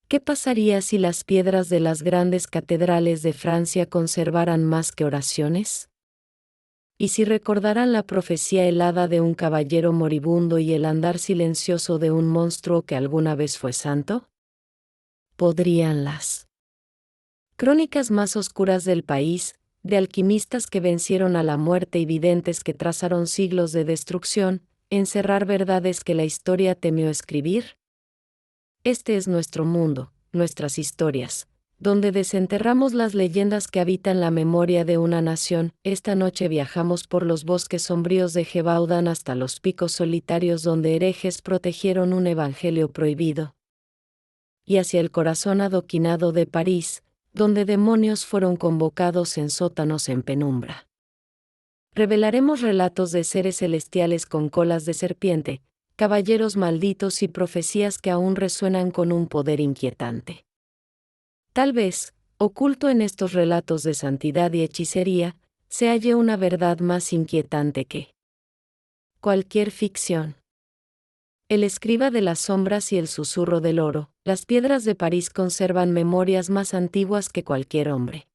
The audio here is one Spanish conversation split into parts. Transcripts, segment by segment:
¿Qué pasaría si las piedras de las grandes catedrales de Francia conservaran más que oraciones? ¿Y si recordaran la profecía helada de un caballero moribundo y el andar silencioso de un monstruo que alguna vez fue santo? ¿Podrían las crónicas más oscuras del país, de alquimistas que vencieron a la muerte y videntes que trazaron siglos de destrucción, encerrar verdades que la historia temió escribir? Este es nuestro mundo, nuestras historias, donde desenterramos las leyendas que habitan la memoria de una nación. Esta noche viajamos por los bosques sombríos de Gebaudan hasta los picos solitarios donde herejes protegieron un evangelio prohibido, y hacia el corazón adoquinado de París, donde demonios fueron convocados en sótanos en penumbra. Revelaremos relatos de seres celestiales con colas de serpiente, caballeros malditos y profecías que aún resuenan con un poder inquietante. Tal vez, oculto en estos relatos de santidad y hechicería, se halle una verdad más inquietante que cualquier ficción. El escriba de las sombras y el susurro del oro, las piedras de París conservan memorias más antiguas que cualquier hombre.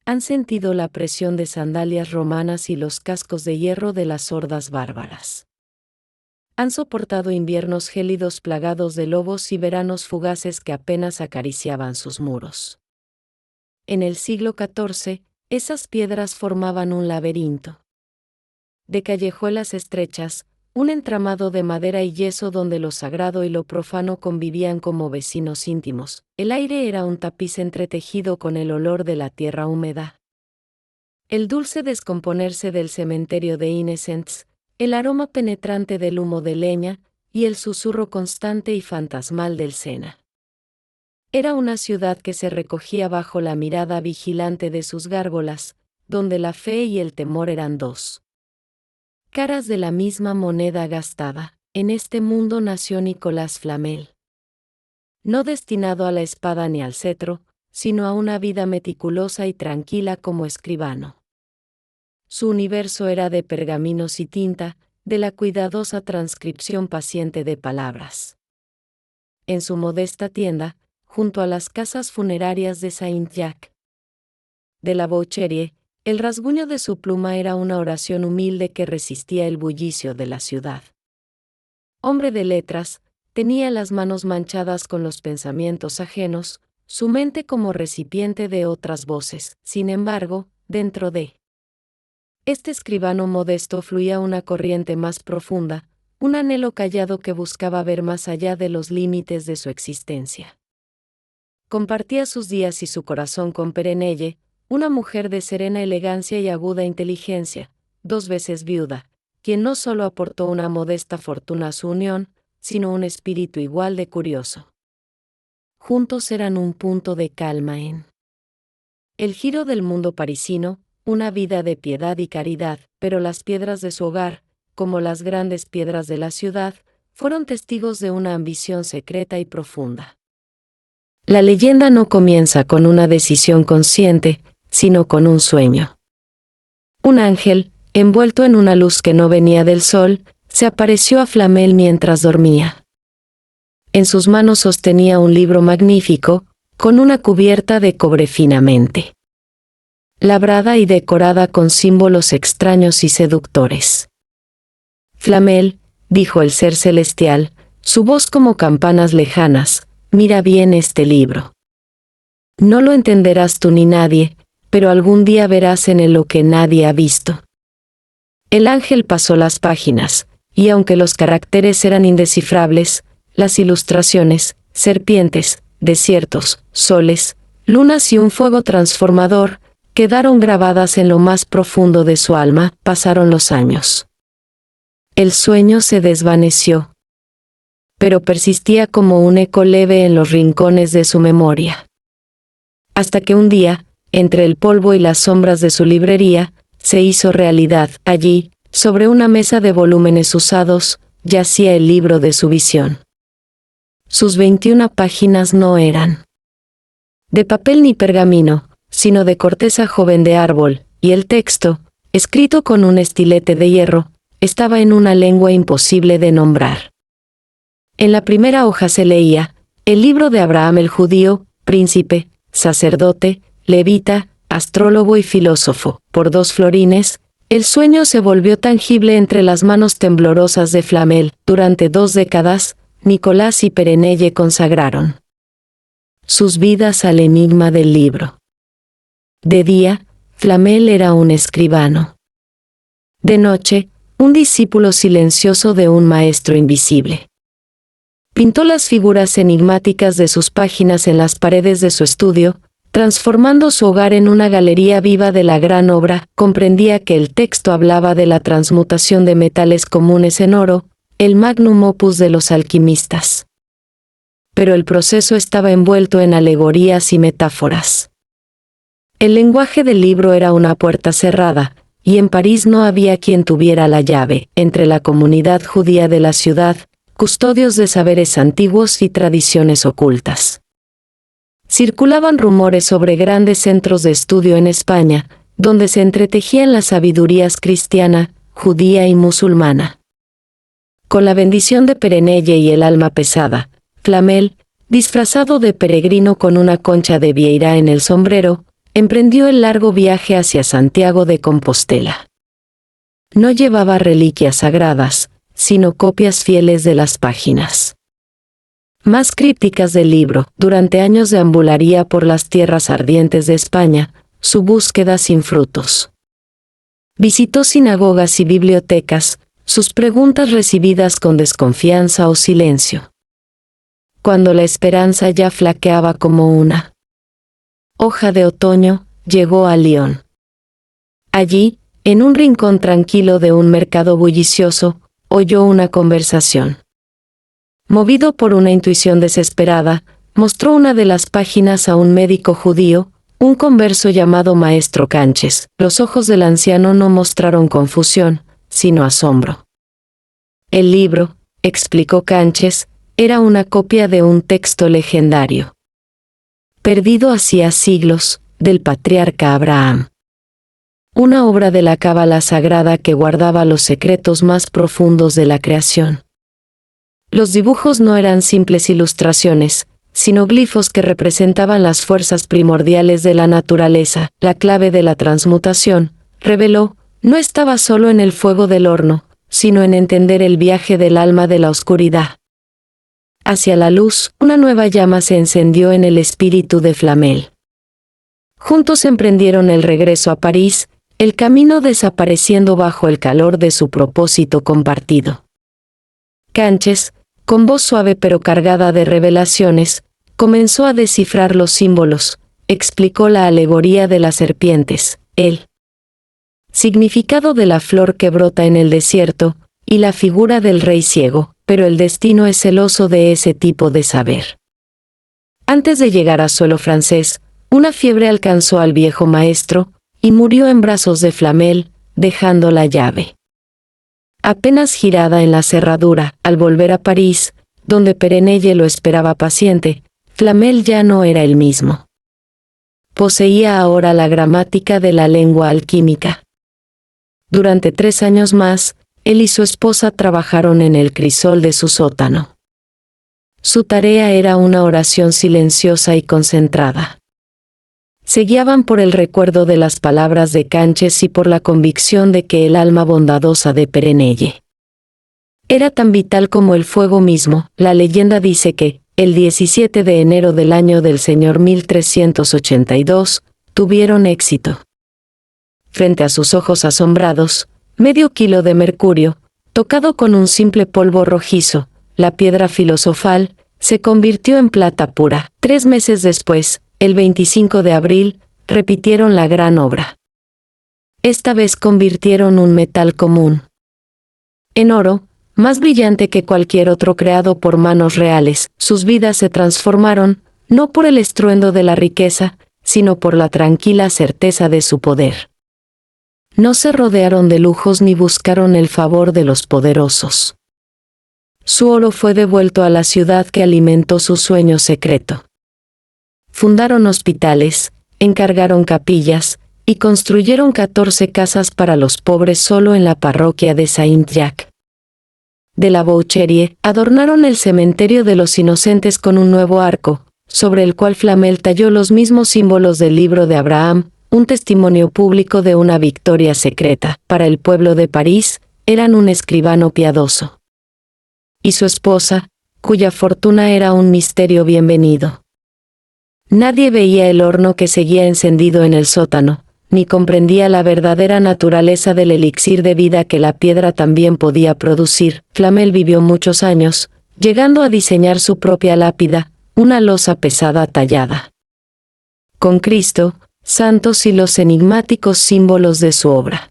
Han sentido la presión de sandalias romanas y los cascos de hierro de las hordas bárbaras. Han soportado inviernos gélidos plagados de lobos y veranos fugaces que apenas acariciaban sus muros. En el siglo XIV, esas piedras formaban un laberinto de callejuelas estrechas, un entramado de madera y yeso donde lo sagrado y lo profano convivían como vecinos íntimos. El aire era un tapiz entretejido con el olor de la tierra húmeda, el dulce descomponerse del cementerio de Innocents, el aroma penetrante del humo de leña, y el susurro constante y fantasmal del Sena. Era una ciudad que se recogía bajo la mirada vigilante de sus gárgolas, donde la fe y el temor eran dos caras de la misma moneda gastada. En este mundo nació Nicolas Flamel, no destinado a la espada ni al cetro, sino a una vida meticulosa y tranquila como escribano. Su universo era de pergaminos y tinta, de la cuidadosa transcripción paciente de palabras. En su modesta tienda, junto a las casas funerarias de Saint-Jacques de la Boucherie, el rasguño de su pluma era una oración humilde que resistía el bullicio de la ciudad. Hombre de letras, tenía las manos manchadas con los pensamientos ajenos, su mente como recipiente de otras voces. Sin embargo, dentro de este escribano modesto fluía una corriente más profunda, un anhelo callado que buscaba ver más allá de los límites de su existencia. Compartía sus días y su corazón con Perenelle, una mujer de serena elegancia y aguda inteligencia, 2 veces viuda, quien no solo aportó una modesta fortuna a su unión, sino un espíritu igual de curioso. Juntos eran un punto de calma en el giro del mundo parisino, una vida de piedad y caridad, pero las piedras de su hogar, como las grandes piedras de la ciudad, fueron testigos de una ambición secreta y profunda. La leyenda no comienza con una decisión consciente, sino con un sueño. Un ángel, envuelto en una luz que no venía del sol, se apareció a Flamel mientras dormía. En sus manos sostenía un libro magnífico, con una cubierta de cobre finamente labrada y decorada con símbolos extraños y seductores. Flamel, dijo el ser celestial, su voz como campanas lejanas, mira bien este libro. No lo entenderás tú ni nadie, pero algún día verás en él lo que nadie ha visto. El ángel pasó las páginas, y aunque los caracteres eran indescifrables, las ilustraciones, serpientes, desiertos, soles, lunas y un fuego transformador, quedaron grabadas en lo más profundo de su alma. Pasaron los años. El sueño se desvaneció, pero persistía como un eco leve en los rincones de su memoria. Hasta que un día, entre el polvo y las sombras de su librería, se hizo realidad. Allí, sobre una mesa de volúmenes usados, yacía el libro de su visión. Sus 21 páginas no eran de papel ni pergamino, sino de corteza joven de árbol, y el texto, escrito con un estilete de hierro, estaba en una lengua imposible de nombrar. En la primera hoja se leía: El libro de Abraham el judío, príncipe, sacerdote, levita, astrólogo y filósofo, por 2 florines. El sueño se volvió tangible entre las manos temblorosas de Flamel. Durante 2 décadas, Nicolás y Perenelle consagraron sus vidas al enigma del libro. De día, Flamel era un escribano. De noche, un discípulo silencioso de un maestro invisible. Pintó las figuras enigmáticas de sus páginas en las paredes de su estudio, transformando su hogar en una galería viva de la gran obra. Comprendía que el texto hablaba de la transmutación de metales comunes en oro, el magnum opus de los alquimistas. Pero el proceso estaba envuelto en alegorías y metáforas. El lenguaje del libro era una puerta cerrada, y en París no había quien tuviera la llave. Entre la comunidad judía de la ciudad, custodios de saberes antiguos y tradiciones ocultas. Circulaban rumores sobre grandes centros de estudio en España, donde se entretejían las sabidurías cristiana, judía y musulmana. Con la bendición de Perenelle y el alma pesada, Flamel, disfrazado de peregrino con una concha de vieira en el sombrero, emprendió el largo viaje hacia Santiago de Compostela. No llevaba reliquias sagradas, sino copias fieles de las páginas más crípticas del libro. Durante años deambularía por las tierras ardientes de España, su búsqueda sin frutos. Visitó sinagogas y bibliotecas, sus preguntas recibidas con desconfianza o silencio. Cuando la esperanza ya flaqueaba como una hoja de otoño, llegó a Lyon. Allí, en un rincón tranquilo de un mercado bullicioso, oyó una conversación. Movido por una intuición desesperada, mostró una de las páginas a un médico judío, un converso llamado Maestro Canches. Los ojos del anciano no mostraron confusión, sino asombro. El libro, explicó Canches, era una copia de un texto legendario, perdido hacía siglos, del patriarca Abraham. Una obra de la cábala sagrada que guardaba los secretos más profundos de la creación. Los dibujos no eran simples ilustraciones, sino glifos que representaban las fuerzas primordiales de la naturaleza. La clave de la transmutación, reveló, no estaba solo en el fuego del horno, sino en entender el viaje del alma de la oscuridad hacia la luz. Una nueva llama se encendió en el espíritu de Flamel. Juntos emprendieron el regreso a París, el camino desapareciendo bajo el calor de su propósito compartido. Canches, con voz suave pero cargada de revelaciones, comenzó a descifrar los símbolos, explicó la alegoría de las serpientes, el significado de la flor que brota en el desierto, y la figura del rey ciego, pero el destino es celoso de ese tipo de saber. Antes de llegar a suelo francés, una fiebre alcanzó al viejo maestro, y murió en brazos de Flamel, dejando la llave apenas girada en la cerradura. Al volver a París, donde Perenelle lo esperaba paciente, Flamel ya no era el mismo. Poseía ahora la gramática de la lengua alquímica. Durante 3 años más, él y su esposa trabajaron en el crisol de su sótano. Su tarea era una oración silenciosa y concentrada. Se guiaban por el recuerdo de las palabras de Canches y por la convicción de que el alma bondadosa de Perenelle era tan vital como el fuego mismo. La leyenda dice que, el 17 de enero del año del Señor 1382, tuvieron éxito. Frente a sus ojos asombrados, medio kilo de mercurio, tocado con un simple polvo rojizo, la piedra filosofal, se convirtió en plata pura. 3 meses después, el 25 de abril, repitieron la gran obra. Esta vez convirtieron un metal común en oro, más brillante que cualquier otro creado por manos reales. Sus vidas se transformaron, no por el estruendo de la riqueza, sino por la tranquila certeza de su poder. No se rodearon de lujos ni buscaron el favor de los poderosos. Su oro fue devuelto a la ciudad que alimentó su sueño secreto. Fundaron hospitales, encargaron capillas, y construyeron 14 casas para los pobres solo en la parroquia de Saint-Jacques. de la Boucherie, adornaron el cementerio de los inocentes con un nuevo arco, sobre el cual Flamel talló los mismos símbolos del libro de Abraham, un testimonio público de una victoria secreta. Para el pueblo de París, eran un escribano piadoso y su esposa, cuya fortuna era un misterio bienvenido. Nadie veía el horno que seguía encendido en el sótano, ni comprendía la verdadera naturaleza del elixir de vida que la piedra también podía producir. Flamel vivió muchos años, llegando a diseñar su propia lápida, una losa pesada tallada con Cristo, santos y los enigmáticos símbolos de su obra.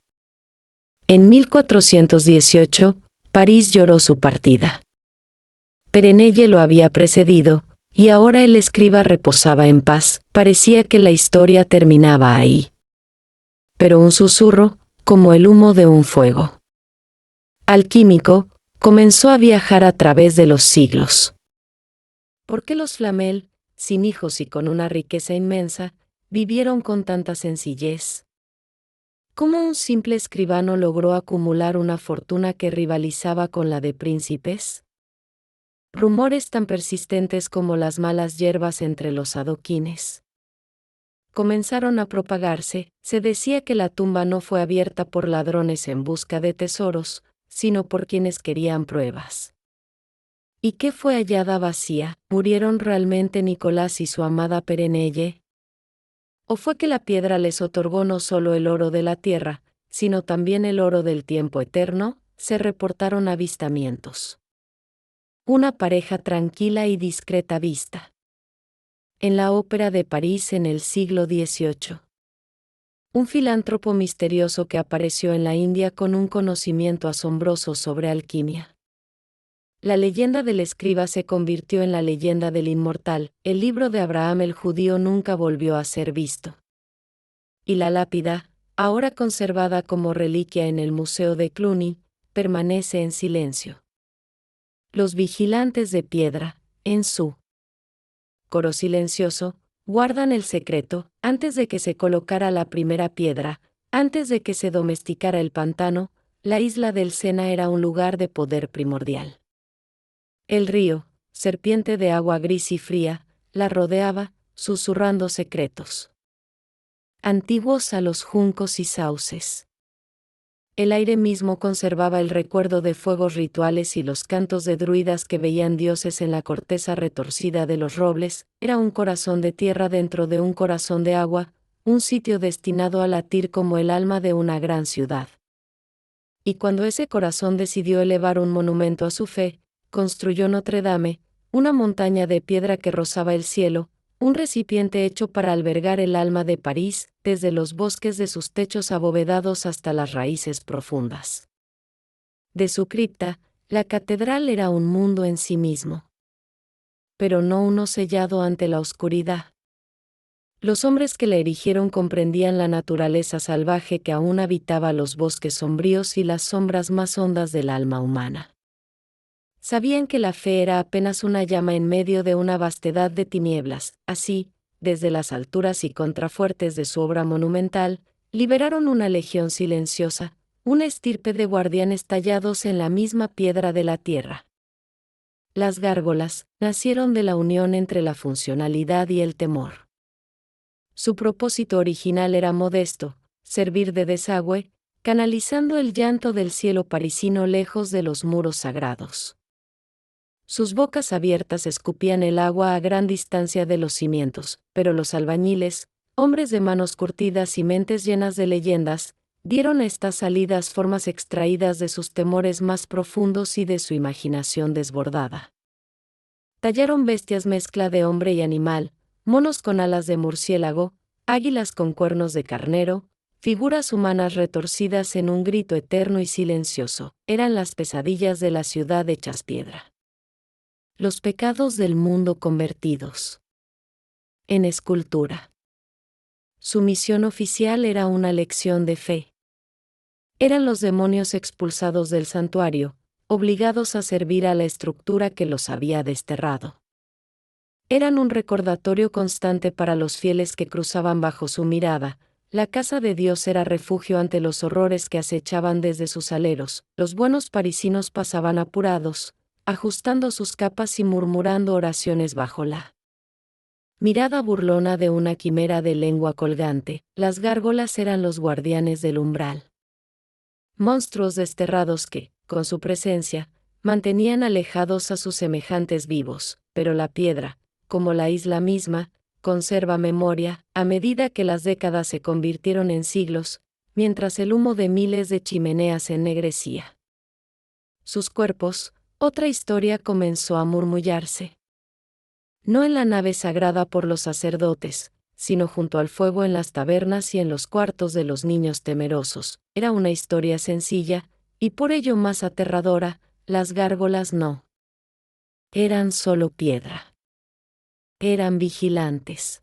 En 1418, París lloró su partida. Perenelle lo había precedido, y ahora el escriba reposaba en paz. Parecía que la historia terminaba ahí. Pero un susurro, como el humo de un fuego alquímico, comenzó a viajar a través de los siglos. ¿Por qué los Flamel, sin hijos y con una riqueza inmensa, vivieron con tanta sencillez? ¿Cómo un simple escribano logró acumular una fortuna que rivalizaba con la de príncipes? Rumores tan persistentes como las malas hierbas entre los adoquines comenzaron a propagarse. Se decía que la tumba no fue abierta por ladrones en busca de tesoros, sino por quienes querían pruebas. ¿Y qué fue hallada vacía? ¿Murieron realmente Nicolás y su amada Perenelle? ¿O fue que la piedra les otorgó no solo el oro de la tierra, sino también el oro del tiempo eterno? Se reportaron avistamientos. Una pareja tranquila y discreta vista en la ópera de París en el siglo XVIII. Un filántropo misterioso que apareció en la India con un conocimiento asombroso sobre alquimia. La leyenda del escriba se convirtió en la leyenda del inmortal. El libro de Abraham el judío nunca volvió a ser visto. Y la lápida, ahora conservada como reliquia en el Museo de Cluny, permanece en silencio. Los vigilantes de piedra, en su coro silencioso, guardan el secreto. Antes de que se colocara la primera piedra, antes de que se domesticara el pantano, la isla del Sena era un lugar de poder primordial. El río, serpiente de agua gris y fría, la rodeaba, susurrando secretos antiguos a los juncos y sauces. El aire mismo conservaba el recuerdo de fuegos rituales y los cantos de druidas que veían dioses en la corteza retorcida de los robles. Era un corazón de tierra dentro de un corazón de agua, un sitio destinado a latir como el alma de una gran ciudad. Y cuando ese corazón decidió elevar un monumento a su fe, construyó Notre Dame, una montaña de piedra que rozaba el cielo, un recipiente hecho para albergar el alma de París, desde los bosques de sus techos abovedados hasta las raíces profundas de su cripta. La catedral era un mundo en sí mismo, pero no uno sellado ante la oscuridad. Los hombres que la erigieron comprendían la naturaleza salvaje que aún habitaba los bosques sombríos y las sombras más hondas del alma humana. Sabían que la fe era apenas una llama en medio de una vastedad de tinieblas. Así, desde las alturas y contrafuertes de su obra monumental, liberaron una legión silenciosa, una estirpe de guardianes tallados en la misma piedra de la tierra. Las gárgolas nacieron de la unión entre la funcionalidad y el temor. Su propósito original era modesto: servir de desagüe, canalizando el llanto del cielo parisino lejos de los muros sagrados. Sus bocas abiertas escupían el agua a gran distancia de los cimientos, pero los albañiles, hombres de manos curtidas y mentes llenas de leyendas, dieron a estas salidas formas extraídas de sus temores más profundos y de su imaginación desbordada. Tallaron bestias mezcla de hombre y animal, monos con alas de murciélago, águilas con cuernos de carnero, figuras humanas retorcidas en un grito eterno y silencioso. Eran las pesadillas de la ciudad hechas piedra. Los pecados del mundo convertidos en escultura. Su misión oficial era una lección de fe. Eran los demonios expulsados del santuario, obligados a servir a la estructura que los había desterrado. Eran un recordatorio constante para los fieles que cruzaban bajo su mirada, la casa de Dios era refugio ante los horrores que acechaban desde sus aleros. Los buenos parisinos pasaban apurados, ajustando sus capas y murmurando oraciones bajo la mirada burlona de una quimera de lengua colgante. Las gárgolas eran los guardianes del umbral. Monstruos desterrados que, con su presencia, mantenían alejados a sus semejantes vivos, pero la piedra, como la isla misma, conserva memoria, a medida que las décadas se convirtieron en siglos, mientras el humo de miles de chimeneas ennegrecía sus cuerpos. Otra historia comenzó a murmullarse. No en la nave sagrada por los sacerdotes, sino junto al fuego en las tabernas y en los cuartos de los niños temerosos. Era una historia sencilla, y por ello más aterradora. Las gárgolas no eran solo piedra. Eran vigilantes.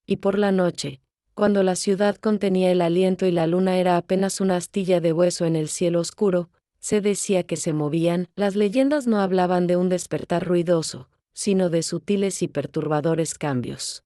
Y por la noche, cuando la ciudad contenía el aliento y la luna era apenas una astilla de hueso en el cielo oscuro, se decía que se movían. Las leyendas no hablaban de un despertar ruidoso, sino de sutiles y perturbadores cambios.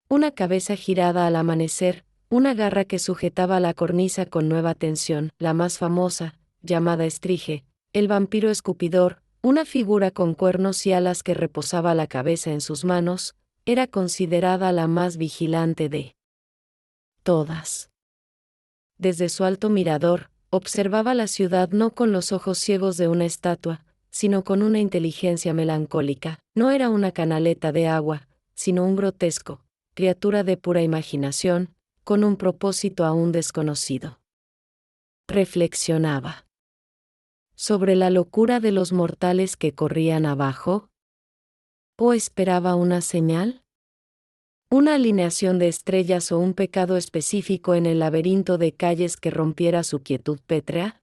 Una cabeza girada al amanecer, una garra que sujetaba la cornisa con nueva tensión, la más famosa, llamada Estrige, el vampiro escupidor, una figura con cuernos y alas que reposaba la cabeza en sus manos, era considerada la más vigilante de todas. Desde su alto mirador, observaba la ciudad no con los ojos ciegos de una estatua, sino con una inteligencia melancólica. No era una canaleta de agua, sino un grotesco, criatura de pura imaginación, con un propósito aún desconocido. Reflexionaba sobre la locura de los mortales que corrían abajo. ¿O esperaba una señal? ¿Una alineación de estrellas o un pecado específico en el laberinto de calles que rompiera su quietud pétrea?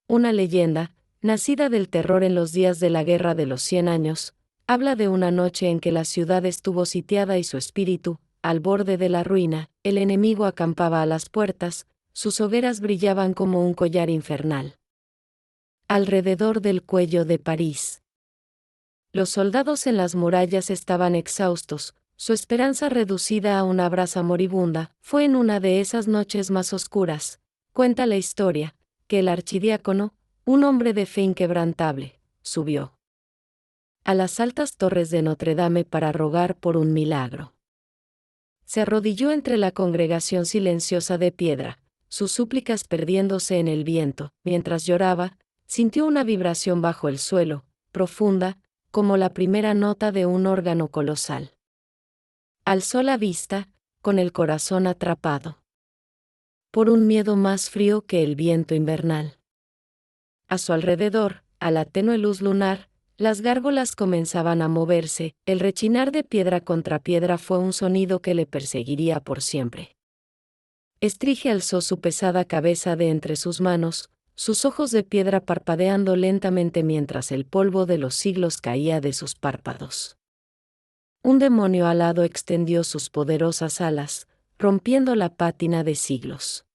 Una leyenda, nacida del terror en los días de la Guerra de los 100 años, habla de una noche en que la ciudad estuvo sitiada y su espíritu, al borde de la ruina, el enemigo acampaba a las puertas, sus hogueras brillaban como un collar infernal alrededor del cuello de París. Los soldados en las murallas estaban exhaustos, su esperanza reducida a una brasa moribunda. Fue en una de esas noches más oscuras, cuenta la historia, que el archidiácono, un hombre de fe inquebrantable, subió a las altas torres de Notre Dame para rogar por un milagro. Se arrodilló entre la congregación silenciosa de piedra, sus súplicas perdiéndose en el viento. Mientras lloraba, sintió una vibración bajo el suelo, profunda, como la primera nota de un órgano colosal. Alzó la vista, con el corazón atrapado por un miedo más frío que el viento invernal. A su alrededor, a la tenue luz lunar, las gárgolas comenzaban a moverse. El rechinar de piedra contra piedra fue un sonido que le perseguiría por siempre. Estrige alzó su pesada cabeza de entre sus manos, sus ojos de piedra parpadeando lentamente mientras el polvo de los siglos caía de sus párpados. Un demonio alado extendió sus poderosas alas, rompiendo la pátina de siglos.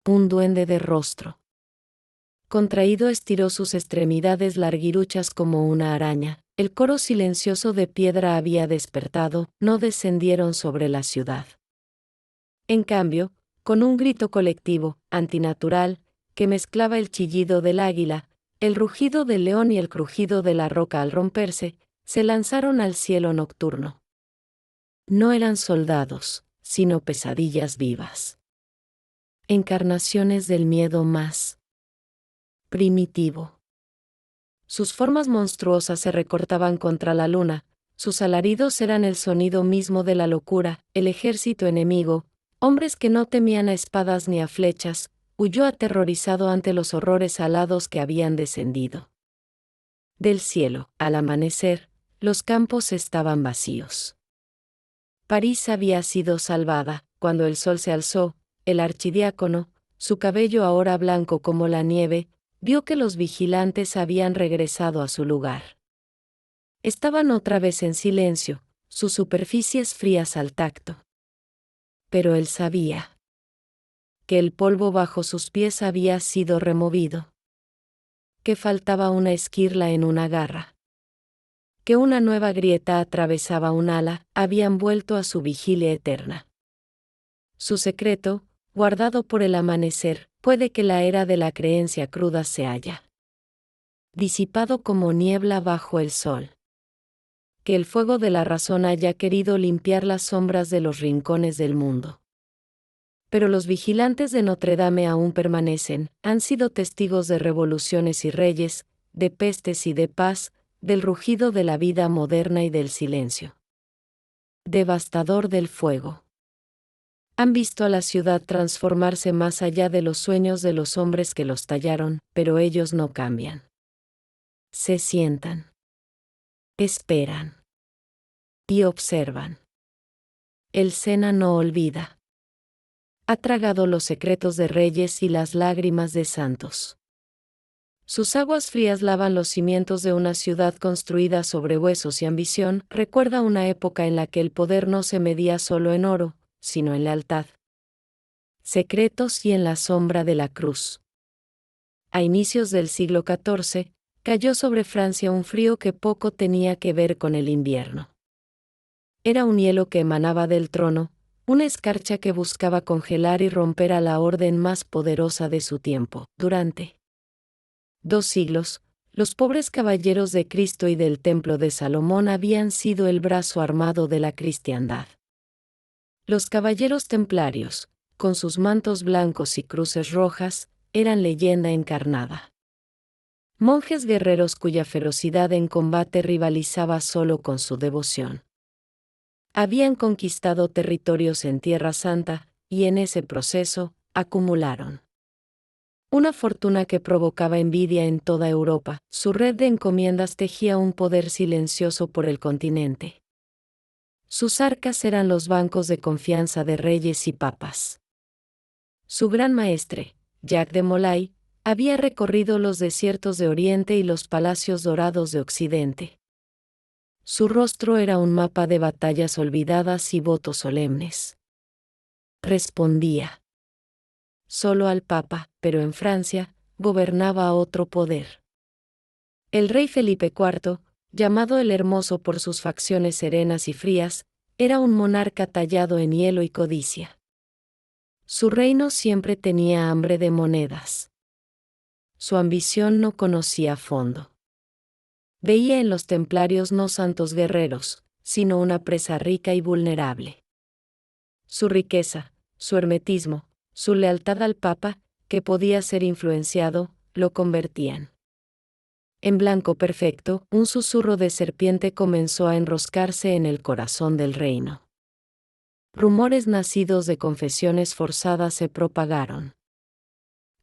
Un duende de rostro contraído estiró sus extremidades larguiruchas como una araña. El coro silencioso de piedra había despertado. No descendieron sobre la ciudad. En cambio, con un grito colectivo, antinatural, que mezclaba el chillido del águila, el rugido del león y el crujido de la roca al romperse, se lanzaron al cielo nocturno. No eran soldados, sino pesadillas vivas. Encarnaciones del miedo más primitivo. Sus formas monstruosas se recortaban contra la luna, sus alaridos eran el sonido mismo de la locura. El ejército enemigo, hombres que no temían a espadas ni a flechas, huyó aterrorizado ante los horrores alados que habían descendido del cielo. Al amanecer, los campos estaban vacíos. París había sido salvada. Cuando el sol se alzó, el archidiácono, su cabello ahora blanco como la nieve, vio que los vigilantes habían regresado a su lugar. Estaban otra vez en silencio, sus superficies frías al tacto. Pero él sabía que el polvo bajo sus pies había sido removido, que faltaba una esquirla en una garra, que una nueva grieta atravesaba un ala. Habían vuelto a su vigilia eterna. Su secreto, guardado por el amanecer, puede que la era de la creencia cruda se haya disipado como niebla bajo el sol. Que el fuego de la razón haya querido limpiar las sombras de los rincones del mundo. Pero los vigilantes de Notre Dame aún permanecen, han sido testigos de revoluciones y reyes, de pestes y de paz, del rugido de la vida moderna y del silencio devastador del fuego. Han visto a la ciudad transformarse más allá de los sueños de los hombres que los tallaron, pero ellos no cambian. Se sientan, esperan y observan. El Sena no olvida. Ha tragado los secretos de reyes y las lágrimas de santos. Sus aguas frías lavan los cimientos de una ciudad construida sobre huesos y ambición. Recuerda una época en la que el poder no se medía solo en oro, sino en lealtad, secretos y en la sombra de la cruz. A inicios del siglo XIV, cayó sobre Francia un frío que poco tenía que ver con el invierno. Era un hielo que emanaba del trono, una escarcha que buscaba congelar y romper a la orden más poderosa de su tiempo. Durante 2 siglos, los pobres caballeros de Cristo y del Templo de Salomón habían sido el brazo armado de la cristiandad. Los caballeros templarios, con sus mantos blancos y cruces rojas, eran leyenda encarnada. Monjes guerreros cuya ferocidad en combate rivalizaba solo con su devoción. Habían conquistado territorios en Tierra Santa, y en ese proceso, acumularon una fortuna que provocaba envidia en toda Europa. Su red de encomiendas tejía un poder silencioso por el continente. Sus arcas eran los bancos de confianza de reyes y papas. Su gran maestre, Jacques de Molay, había recorrido los desiertos de Oriente y los palacios dorados de Occidente. Su rostro era un mapa de batallas olvidadas y votos solemnes. Respondía solo al Papa, pero en Francia, gobernaba otro poder. El rey Felipe IV, llamado el Hermoso por sus facciones serenas y frías, era un monarca tallado en hielo y codicia. Su reino siempre tenía hambre de monedas. Su ambición no conocía fondo. Veía en los templarios no santos guerreros, sino una presa rica y vulnerable. Su riqueza, su hermetismo, su lealtad al Papa, que podía ser influenciado, lo convertían en blanco perfecto. Un susurro de serpiente comenzó a enroscarse en el corazón del reino. Rumores nacidos de confesiones forzadas se propagaron.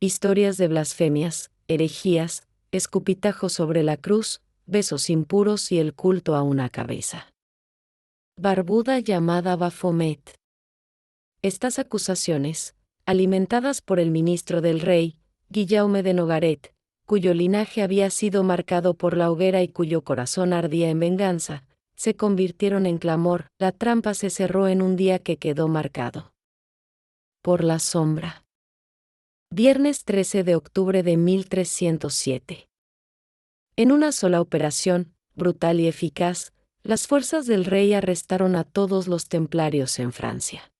Historias de blasfemias, herejías, escupitajos sobre la cruz, besos impuros y el culto a una cabeza barbuda llamada Baphomet. Estas acusaciones, alimentadas por el ministro del rey, Guillaume de Nogaret, cuyo linaje había sido marcado por la hoguera y cuyo corazón ardía en venganza, se convirtieron en clamor. La trampa se cerró en un día que quedó marcado por la sombra. Viernes 13 de octubre de 1307. En una sola operación, brutal y eficaz, las fuerzas del rey arrestaron a todos los templarios en Francia.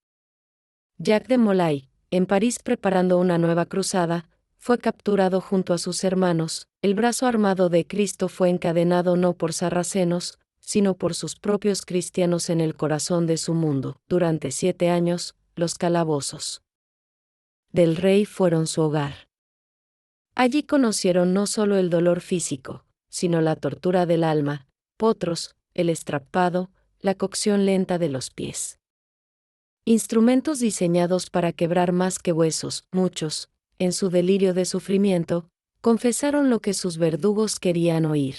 Jacques de Molay, en París preparando una nueva cruzada, fue capturado junto a sus hermanos. El brazo armado de Cristo fue encadenado no por sarracenos, sino por sus propios cristianos en el corazón de su mundo. Durante 7 años, los calabozos del rey fueron su hogar. Allí conocieron no solo el dolor físico, sino la tortura del alma, potros, el estrapado, la cocción lenta de los pies. Instrumentos diseñados para quebrar más que huesos. Muchos, en su delirio de sufrimiento, confesaron lo que sus verdugos querían oír.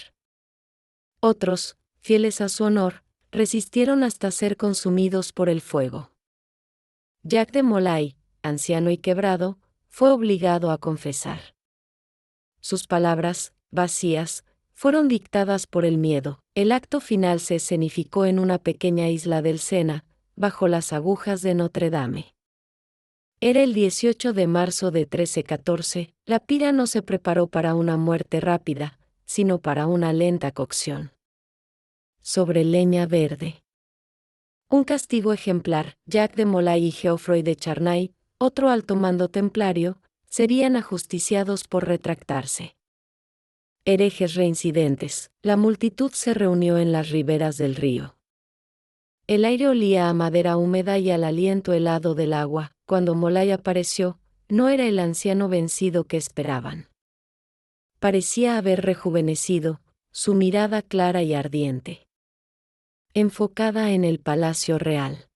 Otros, fieles a su honor, resistieron hasta ser consumidos por el fuego. Jacques de Molay, anciano y quebrado, fue obligado a confesar. Sus palabras, vacías, fueron dictadas por el miedo. El acto final se escenificó en una pequeña isla del Sena, bajo las agujas de Notre Dame. Era el 18 de marzo de 1314, la pira no se preparó para una muerte rápida, sino para una lenta cocción sobre leña verde. Un castigo ejemplar. Jacques de Molay y Geoffroy de Charnay, otro alto mando templario, serían ajusticiados por retractarse. Herejes reincidentes. La multitud se reunió en las riberas del río. El aire olía a madera húmeda y al aliento helado del agua. Cuando Molay apareció, no era el anciano vencido que esperaban. Parecía haber rejuvenecido, su mirada clara y ardiente, enfocada en el palacio real.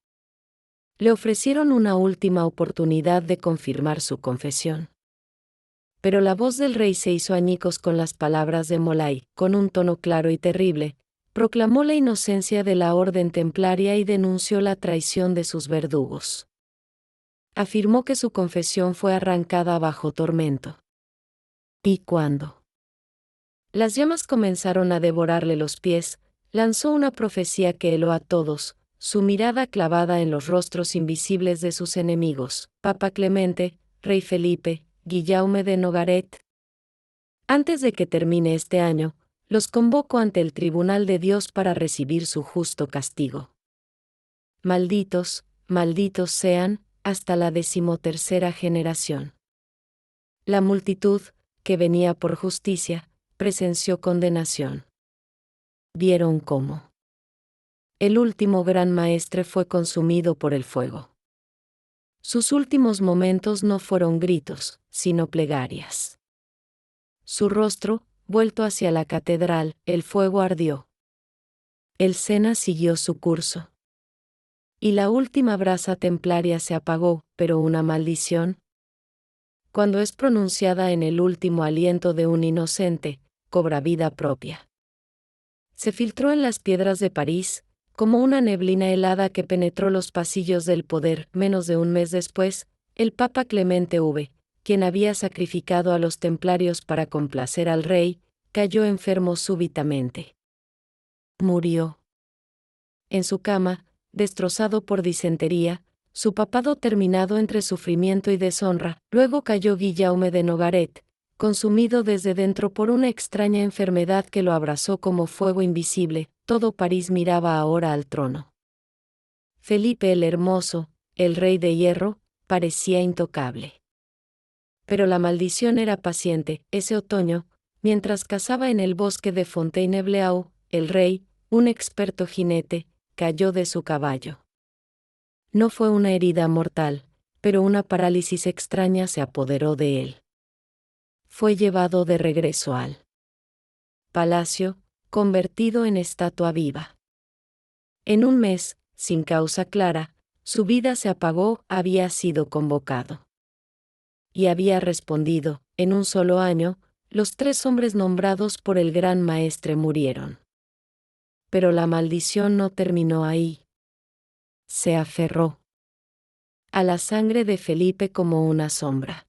Le ofrecieron una última oportunidad de confirmar su confesión. Pero la voz del rey se hizo añicos con las palabras de Molay. Con un tono claro y terrible, proclamó la inocencia de la orden templaria y denunció la traición de sus verdugos. Afirmó que su confesión fue arrancada bajo tormento. Y cuando las llamas comenzaron a devorarle los pies, lanzó una profecía que heló a todos, su mirada clavada en los rostros invisibles de sus enemigos: Papa Clemente, Rey Felipe, Guillaume de Nogaret. Antes de que termine este año, los convoco ante el tribunal de Dios para recibir su justo castigo. Malditos, malditos sean, hasta la 13ª generación. La multitud, que venía por justicia, presenció condenación. Vieron cómo el último gran maestre fue consumido por el fuego. Sus últimos momentos no fueron gritos, sino plegarias. Su rostro, vuelto hacia la catedral, el fuego ardió. El Sena siguió su curso. Y la última brasa templaria se apagó, pero una maldición, cuando es pronunciada en el último aliento de un inocente, cobra vida propia. Se filtró en las piedras de París, como una neblina helada que penetró los pasillos del poder. Menos de un mes después, el Papa Clemente V, quien había sacrificado a los templarios para complacer al rey, cayó enfermo súbitamente. Murió. En su cama, destrozado por disentería, su papado terminado entre sufrimiento y deshonra. Luego cayó Guillaume de Nogaret, consumido desde dentro por una extraña enfermedad que lo abrazó como fuego invisible. Todo París miraba ahora al trono. Felipe el Hermoso, el rey de hierro, parecía intocable. Pero la maldición era paciente. Ese otoño, mientras cazaba en el bosque de Fontainebleau, el rey, un experto jinete, cayó de su caballo. No fue una herida mortal, pero una parálisis extraña se apoderó de él. Fue llevado de regreso al palacio, convertido en estatua viva. En un mes, sin causa clara, su vida se apagó. Había sido convocado. Y había respondido. En un solo año, los 3 hombres nombrados por el gran maestre murieron. Pero la maldición no terminó ahí. Se aferró a la sangre de Felipe como una sombra.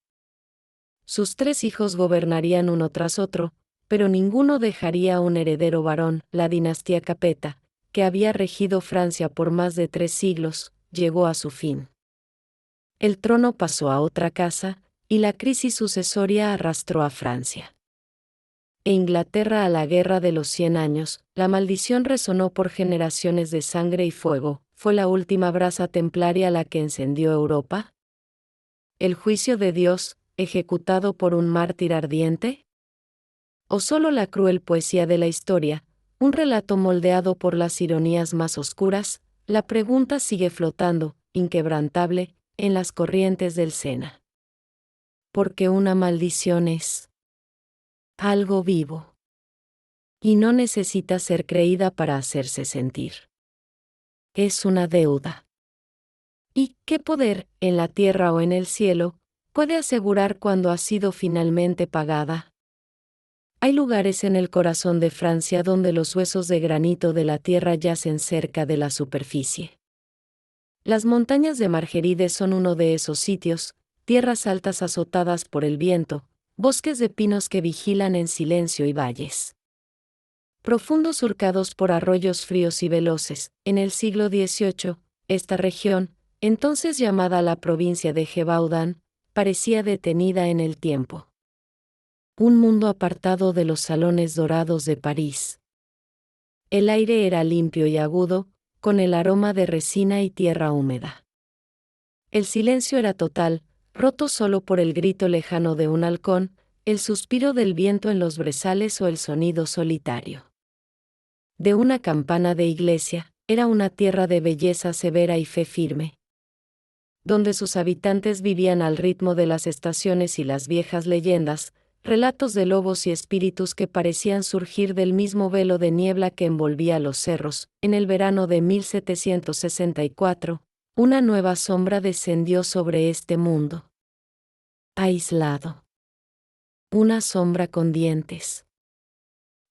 Sus 3 hijos gobernarían uno tras otro, pero ninguno dejaría un heredero varón. La dinastía Capeta, que había regido Francia por más de 3 siglos, llegó a su fin. El trono pasó a otra casa, y la crisis sucesoria arrastró a Francia e Inglaterra a la Guerra de los 100 años. La maldición resonó por generaciones de sangre y fuego. ¿Fue la última brasa templaria la que encendió Europa? ¿El juicio de Dios, ejecutado por un mártir ardiente? ¿O solo la cruel poesía de la historia, un relato moldeado por las ironías más oscuras? La pregunta sigue flotando, inquebrantable, en las corrientes del Sena. Porque una maldición es algo vivo. Y no necesita ser creída para hacerse sentir. Es una deuda. ¿Y qué poder, en la tierra o en el cielo, puede asegurar cuándo ha sido finalmente pagada? Hay lugares en el corazón de Francia donde los huesos de granito de la tierra yacen cerca de la superficie. Las montañas de Margeride son uno de esos sitios, tierras altas azotadas por el viento, bosques de pinos que vigilan en silencio y valles profundos surcados por arroyos fríos y veloces. En el siglo XVIII, esta región, entonces llamada la provincia de Gévaudan, parecía detenida en el tiempo. Un mundo apartado de los salones dorados de París. El aire era limpio y agudo, con el aroma de resina y tierra húmeda. El silencio era total, roto solo por el grito lejano de un halcón, el suspiro del viento en los brezales o el sonido solitario de una campana de iglesia. Era una tierra de belleza severa y fe firme, donde sus habitantes vivían al ritmo de las estaciones y las viejas leyendas, relatos de lobos y espíritus que parecían surgir del mismo velo de niebla que envolvía los cerros. En el verano de 1764, una nueva sombra descendió sobre este mundo aislado. Una sombra con dientes.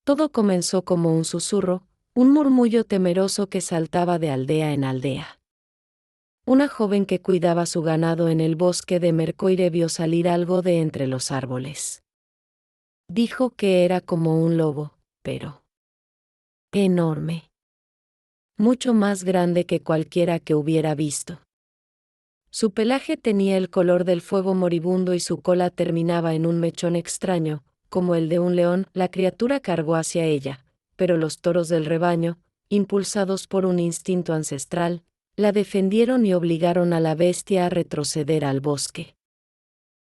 Todo comenzó como un susurro, un murmullo temeroso que saltaba de aldea en aldea. Una joven que cuidaba su ganado en el bosque de Mercoire vio salir algo de entre los árboles. Dijo que era como un lobo, pero enorme. Mucho más grande que cualquiera que hubiera visto. Su pelaje tenía el color del fuego moribundo y su cola terminaba en un mechón extraño, como el de un león. La criatura cargó hacia ella, pero los toros del rebaño, impulsados por un instinto ancestral, la defendieron y obligaron a la bestia a retroceder al bosque.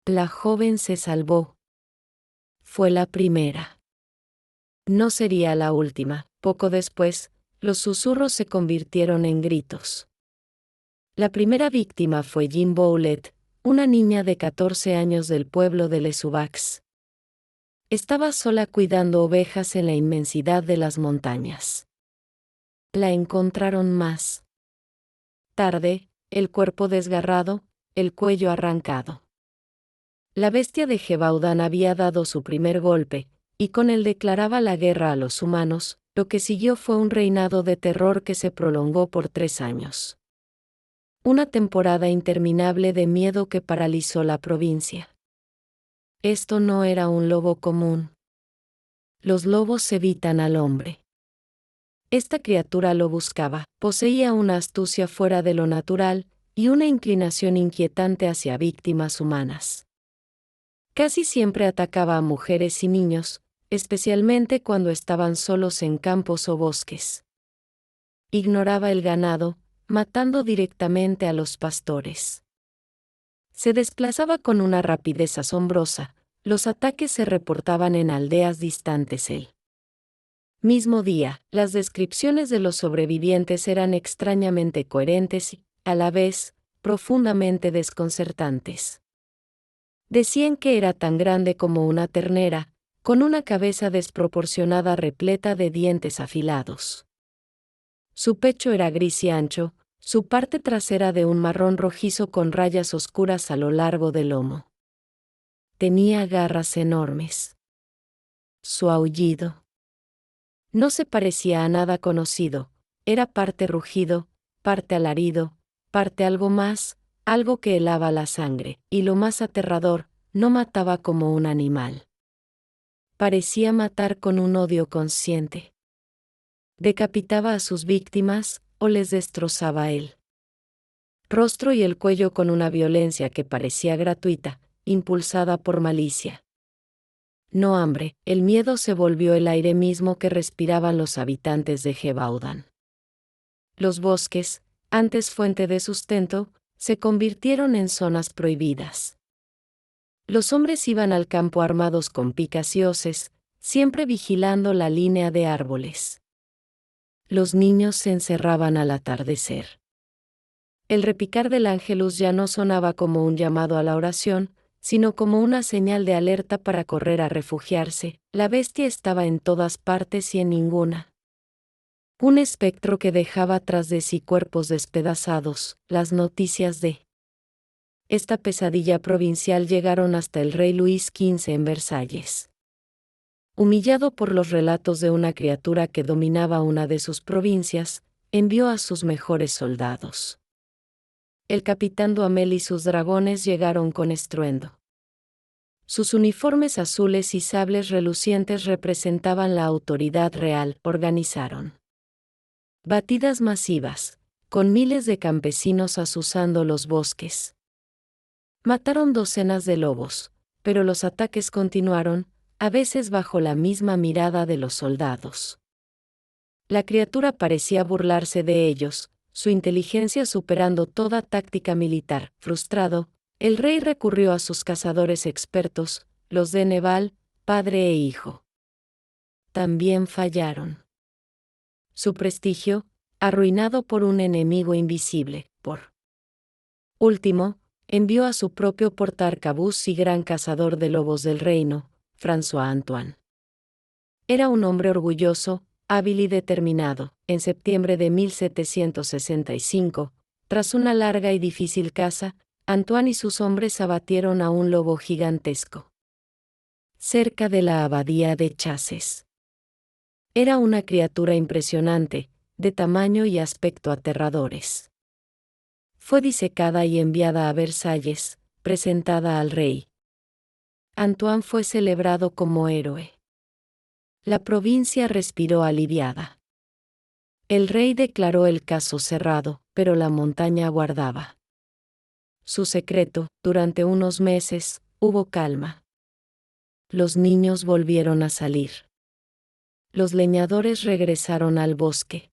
La joven se salvó. Fue la primera. No sería la última. Poco después, los susurros se convirtieron en gritos. La primera víctima fue Jean Boulet, una niña de 14 años del pueblo de Les Ubacs. Estaba sola cuidando ovejas en la inmensidad de las montañas. La encontraron más tarde, el cuerpo desgarrado, el cuello arrancado. La bestia de Gévaudan había dado su primer golpe, y con él declaraba la guerra a los humanos. Lo que siguió fue un reinado de terror que se prolongó por 3 años. Una temporada interminable de miedo que paralizó la provincia. Esto no era un lobo común. Los lobos evitan al hombre. Esta criatura lo buscaba, poseía una astucia fuera de lo natural, y una inclinación inquietante hacia víctimas humanas. Casi siempre atacaba a mujeres y niños, especialmente cuando estaban solos en campos o bosques. Ignoraba el ganado, matando directamente a los pastores. Se desplazaba con una rapidez asombrosa, los ataques se reportaban en aldeas distantes el mismo día. Las descripciones de los sobrevivientes eran extrañamente coherentes y, a la vez, profundamente desconcertantes. Decían que era tan grande como una ternera, con una cabeza desproporcionada repleta de dientes afilados. Su pecho era gris y ancho, su parte trasera de un marrón rojizo con rayas oscuras a lo largo del lomo. Tenía garras enormes. Su aullido no se parecía a nada conocido, era parte rugido, parte alarido, parte algo más, algo que helaba la sangre, y lo más aterrador, no mataba como un animal. Parecía matar con un odio consciente. Decapitaba a sus víctimas, o les destrozaba él. Rostro y el cuello con una violencia que parecía gratuita, impulsada por malicia. No hambre, el miedo se volvió el aire mismo que respiraban los habitantes de Gévaudan. Los bosques, antes fuente de sustento, se convirtieron en zonas prohibidas. Los hombres iban al campo armados con picas y hoces, siempre vigilando la línea de árboles. Los niños se encerraban al atardecer. El repicar del ángelus ya no sonaba como un llamado a la oración, sino como una señal de alerta para correr a refugiarse. La bestia estaba en todas partes y en ninguna. Un espectro que dejaba tras de sí cuerpos despedazados. Las noticias de esta pesadilla provincial llegaron hasta el rey Luis XV en Versalles. Humillado por los relatos de una criatura que dominaba una de sus provincias, envió a sus mejores soldados. El capitán Duhamel y sus dragones llegaron con estruendo. Sus uniformes azules y sables relucientes representaban la autoridad real. Organizaron batidas masivas, con miles de campesinos azuzando los bosques. Mataron docenas de lobos, pero los ataques continuaron, a veces bajo la misma mirada de los soldados. La criatura parecía burlarse de ellos, su inteligencia superando toda táctica militar. Frustrado, el rey recurrió a sus cazadores expertos, los de Nebal, padre e hijo. También fallaron. Su prestigio, arruinado por un enemigo invisible. Por último, envió a su propio portaarcabuz y gran cazador de lobos del reino, François Antoine. Era un hombre orgulloso, hábil y determinado. En septiembre de 1765, tras una larga y difícil caza, Antoine y sus hombres abatieron a un lobo gigantesco cerca de la abadía de Chasses. Era una criatura impresionante, de tamaño y aspecto aterradores. Fue disecada y enviada a Versalles, presentada al rey. Antoine fue celebrado como héroe. La provincia respiró aliviada. El rey declaró el caso cerrado, pero la montaña aguardaba su secreto. Durante unos meses, hubo calma. Los niños volvieron a salir. Los leñadores regresaron al bosque.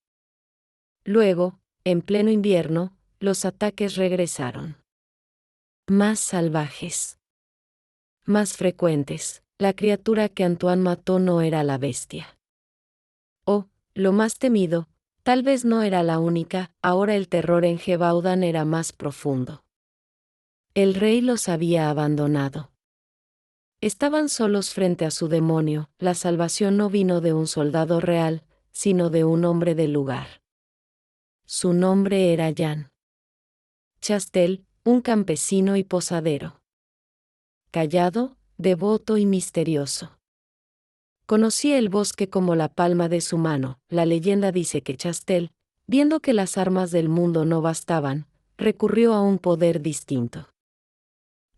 Luego, en pleno invierno, los ataques regresaron. Más salvajes. Más frecuentes. La criatura que Antoine mató no era la bestia. O, lo más temido, tal vez no era la única. Ahora el terror en Gévaudan era más profundo. El rey los había abandonado. Estaban solos frente a su demonio. La salvación no vino de un soldado real, sino de un hombre del lugar. Su nombre era Jean Chastel, un campesino y posadero. Callado, devoto y misterioso. Conocía el bosque como la palma de su mano. La leyenda dice que Chastel, viendo que las armas del mundo no bastaban, recurrió a un poder distinto.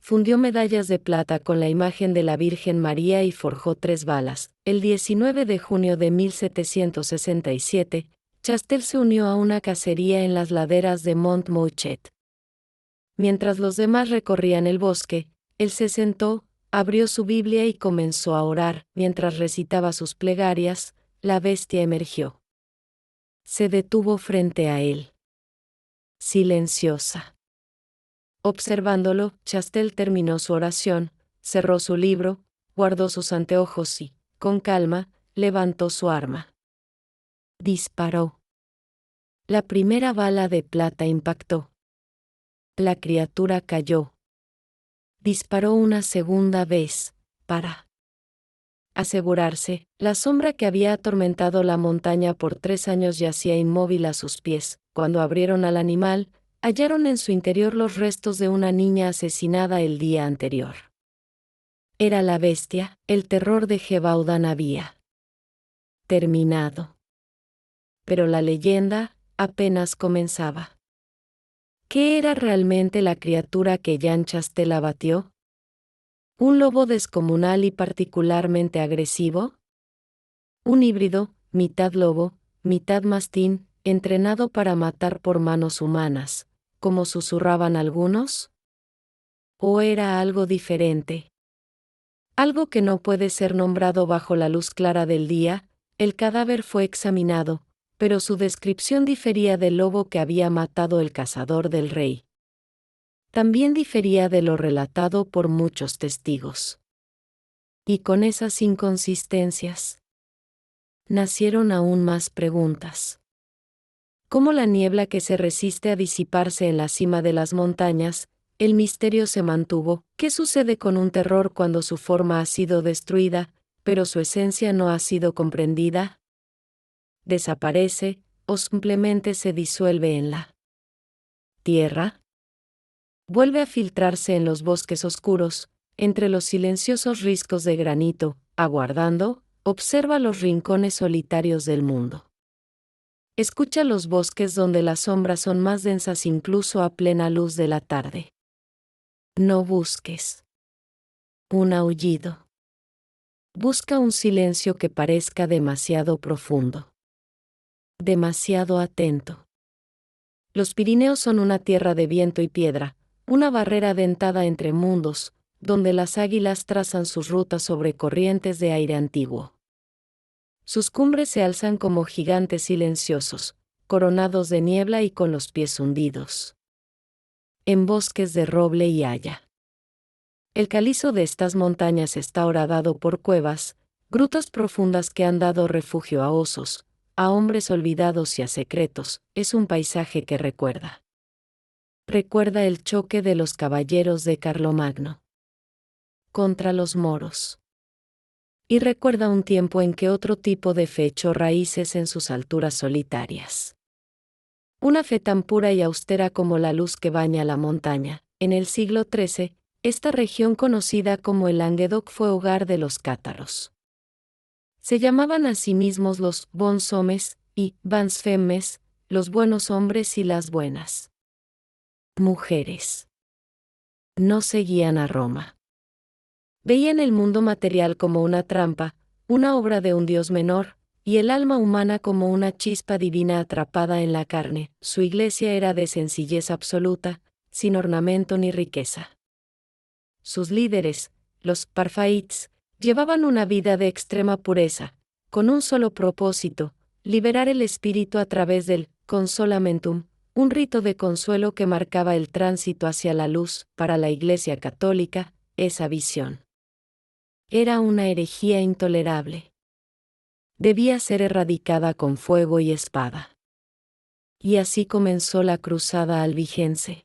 Fundió medallas de plata con la imagen de la Virgen María y forjó 3 balas. El 19 de junio de 1767, Chastel se unió a una cacería en las laderas de Montmouchet. Mientras los demás recorrían el bosque, él se sentó, abrió su Biblia y comenzó a orar. Mientras recitaba sus plegarias, la bestia emergió. Se detuvo frente a él. Silenciosa. Observándolo, Chastel terminó su oración, cerró su libro, guardó sus anteojos y, con calma, levantó su arma. Disparó. La primera bala de plata impactó. La criatura cayó. Disparó una segunda vez, para asegurarse. La sombra que había atormentado la montaña por 3 años yacía inmóvil a sus pies. Cuando abrieron al animal, hallaron en su interior los restos de una niña asesinada el día anterior. Era la bestia. El terror de Gévaudan había terminado. Pero la leyenda apenas comenzaba. ¿Qué era realmente la criatura que Jean Chastel abatió? ¿Un lobo descomunal y particularmente agresivo? Un híbrido, mitad lobo, mitad mastín, entrenado para matar por manos humanas, como susurraban algunos? ¿O era algo diferente? Algo que no puede ser nombrado bajo la luz clara del día. El cadáver fue examinado, pero su descripción difería del lobo que había matado el cazador del rey. También difería de lo relatado por muchos testigos. Y con esas inconsistencias nacieron aún más preguntas. Como la niebla que se resiste a disiparse en la cima de las montañas, el misterio se mantuvo. ¿Qué sucede con un terror cuando su forma ha sido destruida, pero su esencia no ha sido comprendida? ¿Desaparece, o simplemente se disuelve en la tierra? Vuelve a filtrarse en los bosques oscuros, entre los silenciosos riscos de granito, aguardando, observa los rincones solitarios del mundo. Escucha los bosques donde las sombras son más densas incluso a plena luz de la tarde. No busques un aullido. Busca un silencio que parezca demasiado profundo. Demasiado atento. Los Pirineos son una tierra de viento y piedra, una barrera dentada entre mundos, donde las águilas trazan sus rutas sobre corrientes de aire antiguo. Sus cumbres se alzan como gigantes silenciosos, coronados de niebla y con los pies hundidos en bosques de roble y haya. El calizo de estas montañas está horadado por cuevas, grutas profundas que han dado refugio a osos, a hombres olvidados y a secretos. Es un paisaje que recuerda. Recuerda el choque de los caballeros de Carlomagno contra los moros. Y recuerda un tiempo en que otro tipo de fe echó raíces en sus alturas solitarias. Una fe tan pura y austera como la luz que baña la montaña. En el siglo XIII, esta región conocida como el Languedoc fue hogar de los cátaros. Se llamaban a sí mismos los bons homes y bans femmes, los buenos hombres y las buenas mujeres. No seguían a Roma. Veían el mundo material como una trampa, una obra de un dios menor, y el alma humana como una chispa divina atrapada en la carne. Su iglesia era de sencillez absoluta, sin ornamento ni riqueza. Sus líderes, los Parfaíts, llevaban una vida de extrema pureza, con un solo propósito: liberar el espíritu a través del consolamentum, un rito de consuelo que marcaba el tránsito hacia la luz. Para la Iglesia Católica, esa visión era una herejía intolerable. Debía ser erradicada con fuego y espada. Y así comenzó la Cruzada Albigense.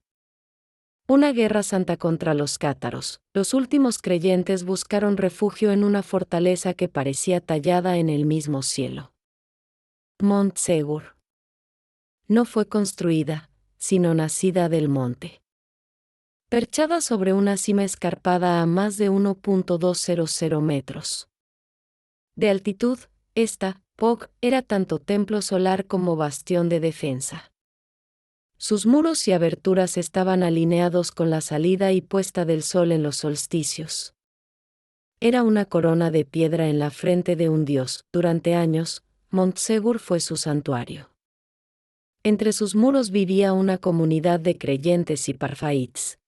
Una guerra santa contra los cátaros. Los últimos creyentes buscaron refugio en una fortaleza que parecía tallada en el mismo cielo. Montsegur. No fue construida, sino nacida del monte. Perchada sobre una cima escarpada a más de 1.200 metros de altitud, esta, POC, era tanto templo solar como bastión de defensa. Sus muros y aberturas estaban alineados con la salida y puesta del sol en los solsticios. Era una corona de piedra en la frente de un dios. Durante años, Montsegur fue su santuario. Entre sus muros vivía una comunidad de creyentes y parfaíts.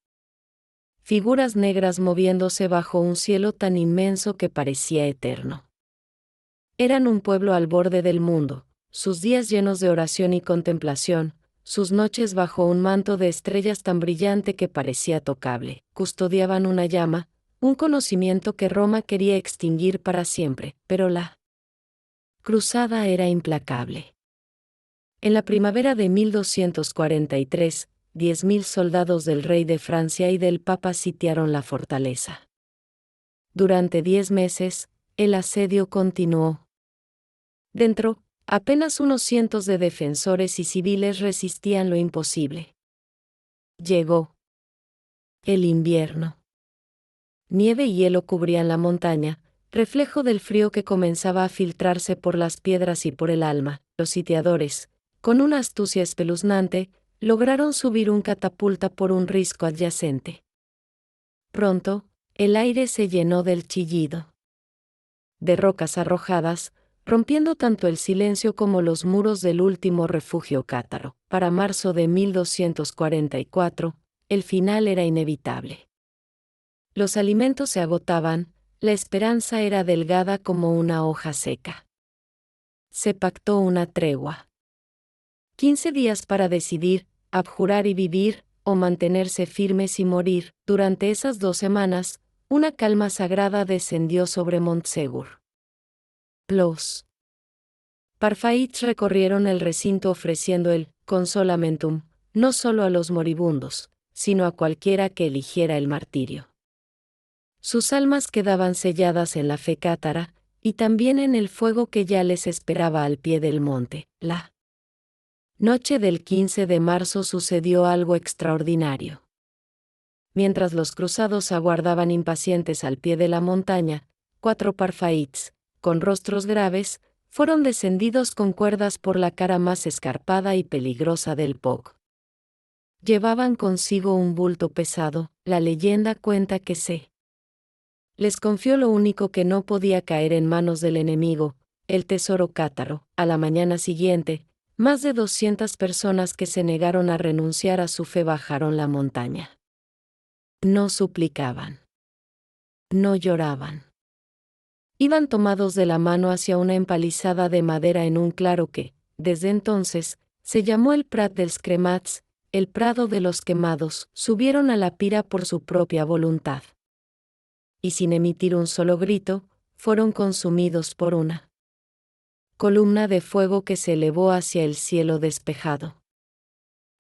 Figuras negras moviéndose bajo un cielo tan inmenso que parecía eterno. Eran un pueblo al borde del mundo, sus días llenos de oración y contemplación, sus noches bajo un manto de estrellas tan brillante que parecía tocable. Custodiaban una llama, un conocimiento que Roma quería extinguir para siempre, pero la cruzada era implacable. En la primavera de 1243, 10.000 soldados del rey de Francia y del Papa sitiaron la fortaleza. Durante 10 meses, el asedio continuó. Dentro, apenas unos cientos de defensores y civiles resistían lo imposible. Llegó el invierno. Nieve y hielo cubrían la montaña, reflejo del frío que comenzaba a filtrarse por las piedras y por el alma. Los sitiadores, con una astucia espeluznante, lograron subir un catapulta por un risco adyacente. Pronto, el aire se llenó del chillido de rocas arrojadas, rompiendo tanto el silencio como los muros del último refugio cátaro. Para marzo de 1244, el final era inevitable. Los alimentos se agotaban, la esperanza era delgada como una hoja seca. Se pactó una tregua. 15 días para decidir, abjurar y vivir, o mantenerse firmes y morir. Durante esas 2 semanas, una calma sagrada descendió sobre Montsegur. Los Parfaíts recorrieron el recinto ofreciendo el consolamentum, no solo a los moribundos, sino a cualquiera que eligiera el martirio. Sus almas quedaban selladas en la fe cátara, y también en el fuego que ya les esperaba al pie del monte. La noche del 15 de marzo sucedió algo extraordinario. Mientras los cruzados aguardaban impacientes al pie de la montaña, 4 parfaíts, con rostros graves, fueron descendidos con cuerdas por la cara más escarpada y peligrosa del POC. Llevaban consigo un bulto pesado. La leyenda cuenta que se les confió lo único que no podía caer en manos del enemigo, el tesoro cátaro. A la mañana siguiente, más de 200 personas que se negaron a renunciar a su fe bajaron la montaña. No suplicaban. No lloraban. Iban tomados de la mano hacia una empalizada de madera en un claro que, desde entonces, se llamó el Prat dels Cremats, el Prado de los Quemados. Subieron a la pira por su propia voluntad. Y sin emitir un solo grito, fueron consumidos por una columna de fuego que se elevó hacia el cielo despejado.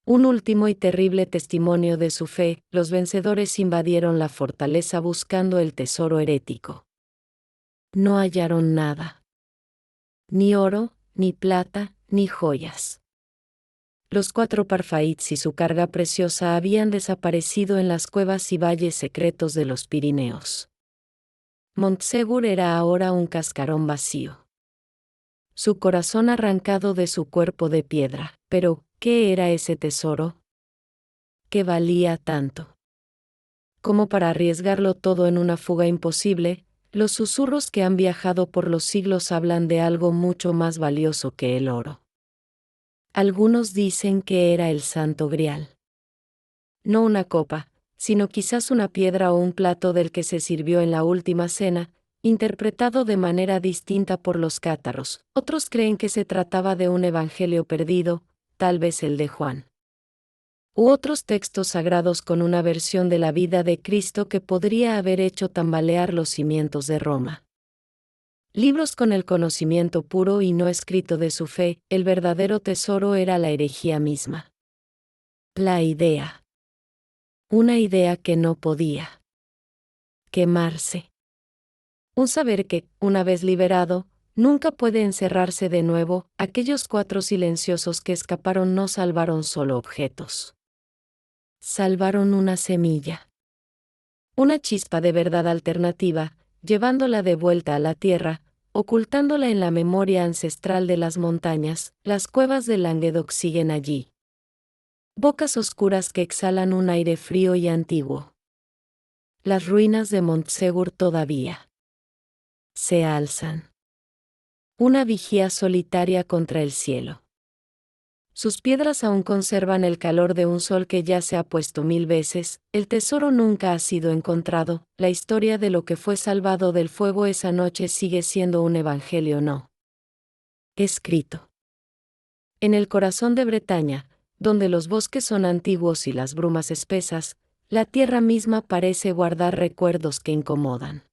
Un último y terrible testimonio de su fe, los vencedores invadieron la fortaleza buscando el tesoro herético. No hallaron nada. Ni oro, ni plata, ni joyas. Los 4 Parfaits y su carga preciosa habían desaparecido en las cuevas y valles secretos de los Pirineos. Montsegur era ahora un cascarón vacío. Su corazón arrancado de su cuerpo de piedra. Pero, ¿qué era ese tesoro? ¿Qué valía tanto? Como para arriesgarlo todo en una fuga imposible, los susurros que han viajado por los siglos hablan de algo mucho más valioso que el oro. Algunos dicen que era el Santo Grial. No una copa, sino quizás una piedra o un plato del que se sirvió en la última cena, interpretado de manera distinta por los cátaros. Otros creen que se trataba de un evangelio perdido, tal vez el de Juan. U otros textos sagrados con una versión de la vida de Cristo que podría haber hecho tambalear los cimientos de Roma. Libros con el conocimiento puro y no escrito de su fe, el verdadero tesoro era la herejía misma. La idea. Una idea que no podía quemarse. Un saber que, una vez liberado, nunca puede encerrarse de nuevo. Aquellos 4 silenciosos que escaparon no salvaron solo objetos. Salvaron una semilla. Una chispa de verdad alternativa, llevándola de vuelta a la tierra, ocultándola en la memoria ancestral de las montañas. Las cuevas de Languedoc siguen allí. Bocas oscuras que exhalan un aire frío y antiguo. Las ruinas de Montsegur todavía se alzan. Una vigía solitaria contra el cielo. Sus piedras aún conservan el calor de un sol que ya se ha puesto 1000 veces. El tesoro nunca ha sido encontrado. La historia de lo que fue salvado del fuego esa noche sigue siendo un evangelio no escrito. En el corazón de Bretaña, donde los bosques son antiguos y las brumas espesas, la tierra misma parece guardar recuerdos que incomodan.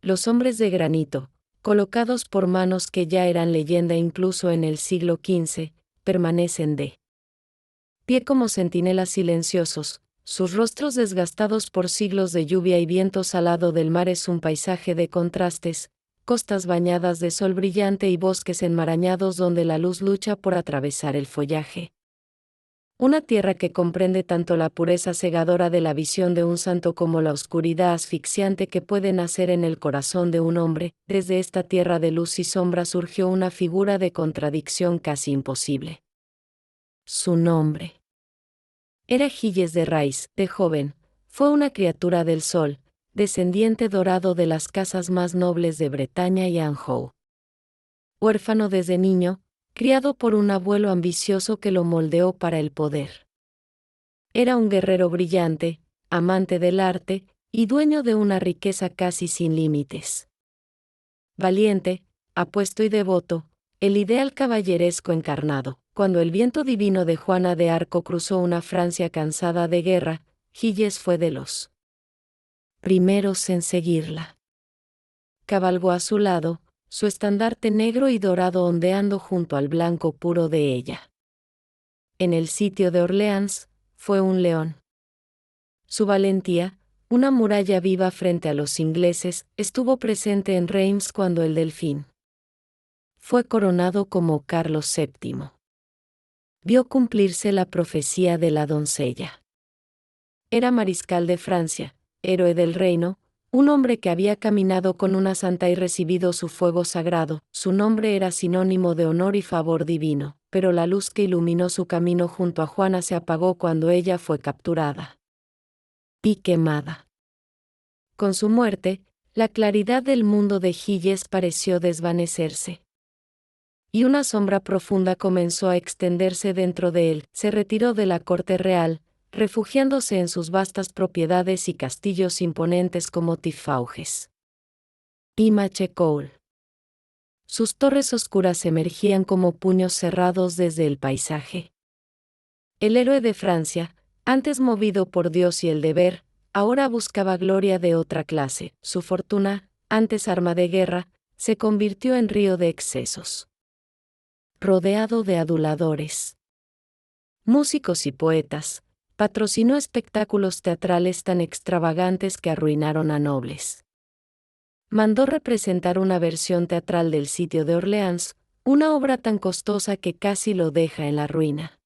Los hombres de granito, colocados por manos que ya eran leyenda incluso en el siglo XV, permanecen de pie como centinelas silenciosos. Sus rostros desgastados por siglos de lluvia y viento salado del mar es un paisaje de contrastes, costas bañadas de sol brillante y bosques enmarañados donde la luz lucha por atravesar el follaje. Una tierra que comprende tanto la pureza cegadora de la visión de un santo como la oscuridad asfixiante que puede nacer en el corazón de un hombre. Desde esta tierra de luz y sombra surgió una figura de contradicción casi imposible. Su nombre era Gilles de Rais. De joven, fue una criatura del sol, descendiente dorado de las casas más nobles de Bretaña y Anjou. Huérfano desde niño, criado por un abuelo ambicioso que lo moldeó para el poder. Era un guerrero brillante, amante del arte, y dueño de una riqueza casi sin límites. Valiente, apuesto y devoto, el ideal caballeresco encarnado. Cuando el viento divino de Juana de Arco cruzó una Francia cansada de guerra, Gilles fue de los primeros en seguirla. Cabalgó a su lado, su estandarte negro y dorado ondeando junto al blanco puro de ella. En el sitio de Orleans, fue un león. Su valentía, una muralla viva frente a los ingleses, estuvo presente en Reims cuando el Delfín fue coronado como Carlos VII. Vio cumplirse la profecía de la doncella. Era mariscal de Francia, héroe del reino, un hombre que había caminado con una santa y recibido su fuego sagrado. Su nombre era sinónimo de honor y favor divino, pero la luz que iluminó su camino junto a Juana se apagó cuando ella fue capturada y quemada. Con su muerte, la claridad del mundo de Gilles pareció desvanecerse. Y una sombra profunda comenzó a extenderse dentro de él. Se retiró de la corte real, refugiándose en sus vastas propiedades y castillos imponentes como Tifauges. Immaculée Coul. Sus torres oscuras emergían como puños cerrados desde el paisaje. El héroe de Francia, antes movido por Dios y el deber, ahora buscaba gloria de otra clase. Su fortuna, antes arma de guerra, se convirtió en río de excesos. Rodeado de aduladores, músicos y poetas, patrocinó espectáculos teatrales tan extravagantes que arruinaron a nobles. Mandó representar una versión teatral del Sitio de Orleans, una obra tan costosa que casi lo deja en la ruina.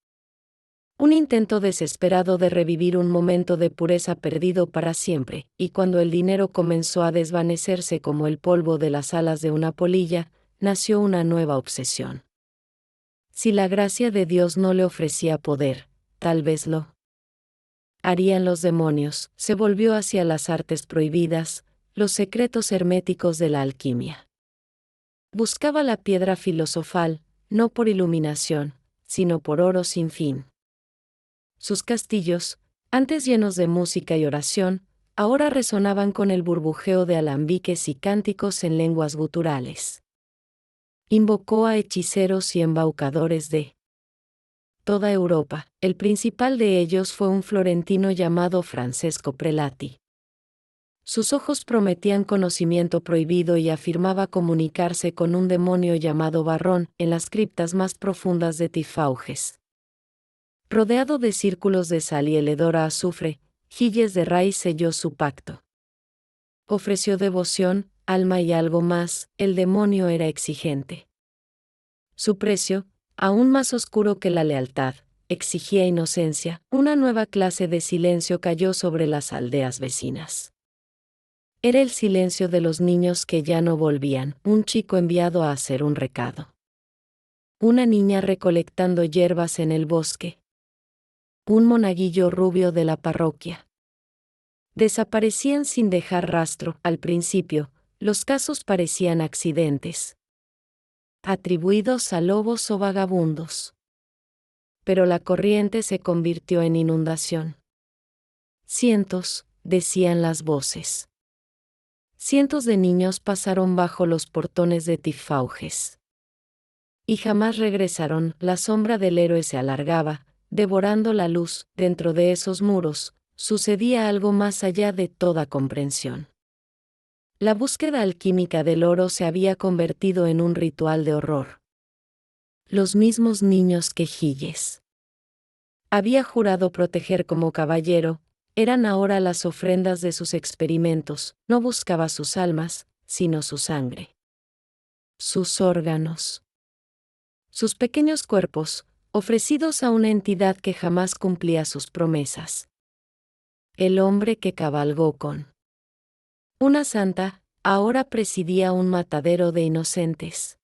Un intento desesperado de revivir un momento de pureza perdido para siempre, y cuando el dinero comenzó a desvanecerse como el polvo de las alas de una polilla, nació una nueva obsesión. Si la gracia de Dios no le ofrecía poder, tal vez lo harían los demonios. Se volvió hacia las artes prohibidas, los secretos herméticos de la alquimia. Buscaba la piedra filosofal, no por iluminación, sino por oro sin fin. Sus castillos, antes llenos de música y oración, ahora resonaban con el burbujeo de alambiques y cánticos en lenguas guturales. Invocó a hechiceros y embaucadores de toda Europa. El principal de ellos fue un florentino llamado Francesco Prelati. Sus ojos prometían conocimiento prohibido y afirmaba comunicarse con un demonio llamado Barrón en las criptas más profundas de Tifauges. Rodeado de círculos de sal y el hedor a azufre, Gilles de Rais selló su pacto. Ofreció devoción, alma y algo más. El demonio era exigente. Su precio, aún más oscuro que la lealtad, exigía inocencia. Una nueva clase de silencio cayó sobre las aldeas vecinas. Era el silencio de los niños que ya no volvían, un chico enviado a hacer un recado. Una niña recolectando hierbas en el bosque. Un monaguillo rubio de la parroquia. Desaparecían sin dejar rastro. Al principio, los casos parecían accidentes, atribuidos a lobos o vagabundos. Pero la corriente se convirtió en inundación. Cientos, decían las voces. Cientos de niños pasaron bajo los portones de Tifauges. Y jamás regresaron. La sombra del héroe se alargaba, devorando la luz. Dentro de esos muros, sucedía algo más allá de toda comprensión. La búsqueda alquímica del oro se había convertido en un ritual de horror. Los mismos niños que Gilles había jurado proteger como caballero, eran ahora las ofrendas de sus experimentos. No buscaba sus almas, sino su sangre. Sus órganos. Sus pequeños cuerpos, ofrecidos a una entidad que jamás cumplía sus promesas. El hombre que cabalgó con una santa, ahora presidía un matadero de inocentes.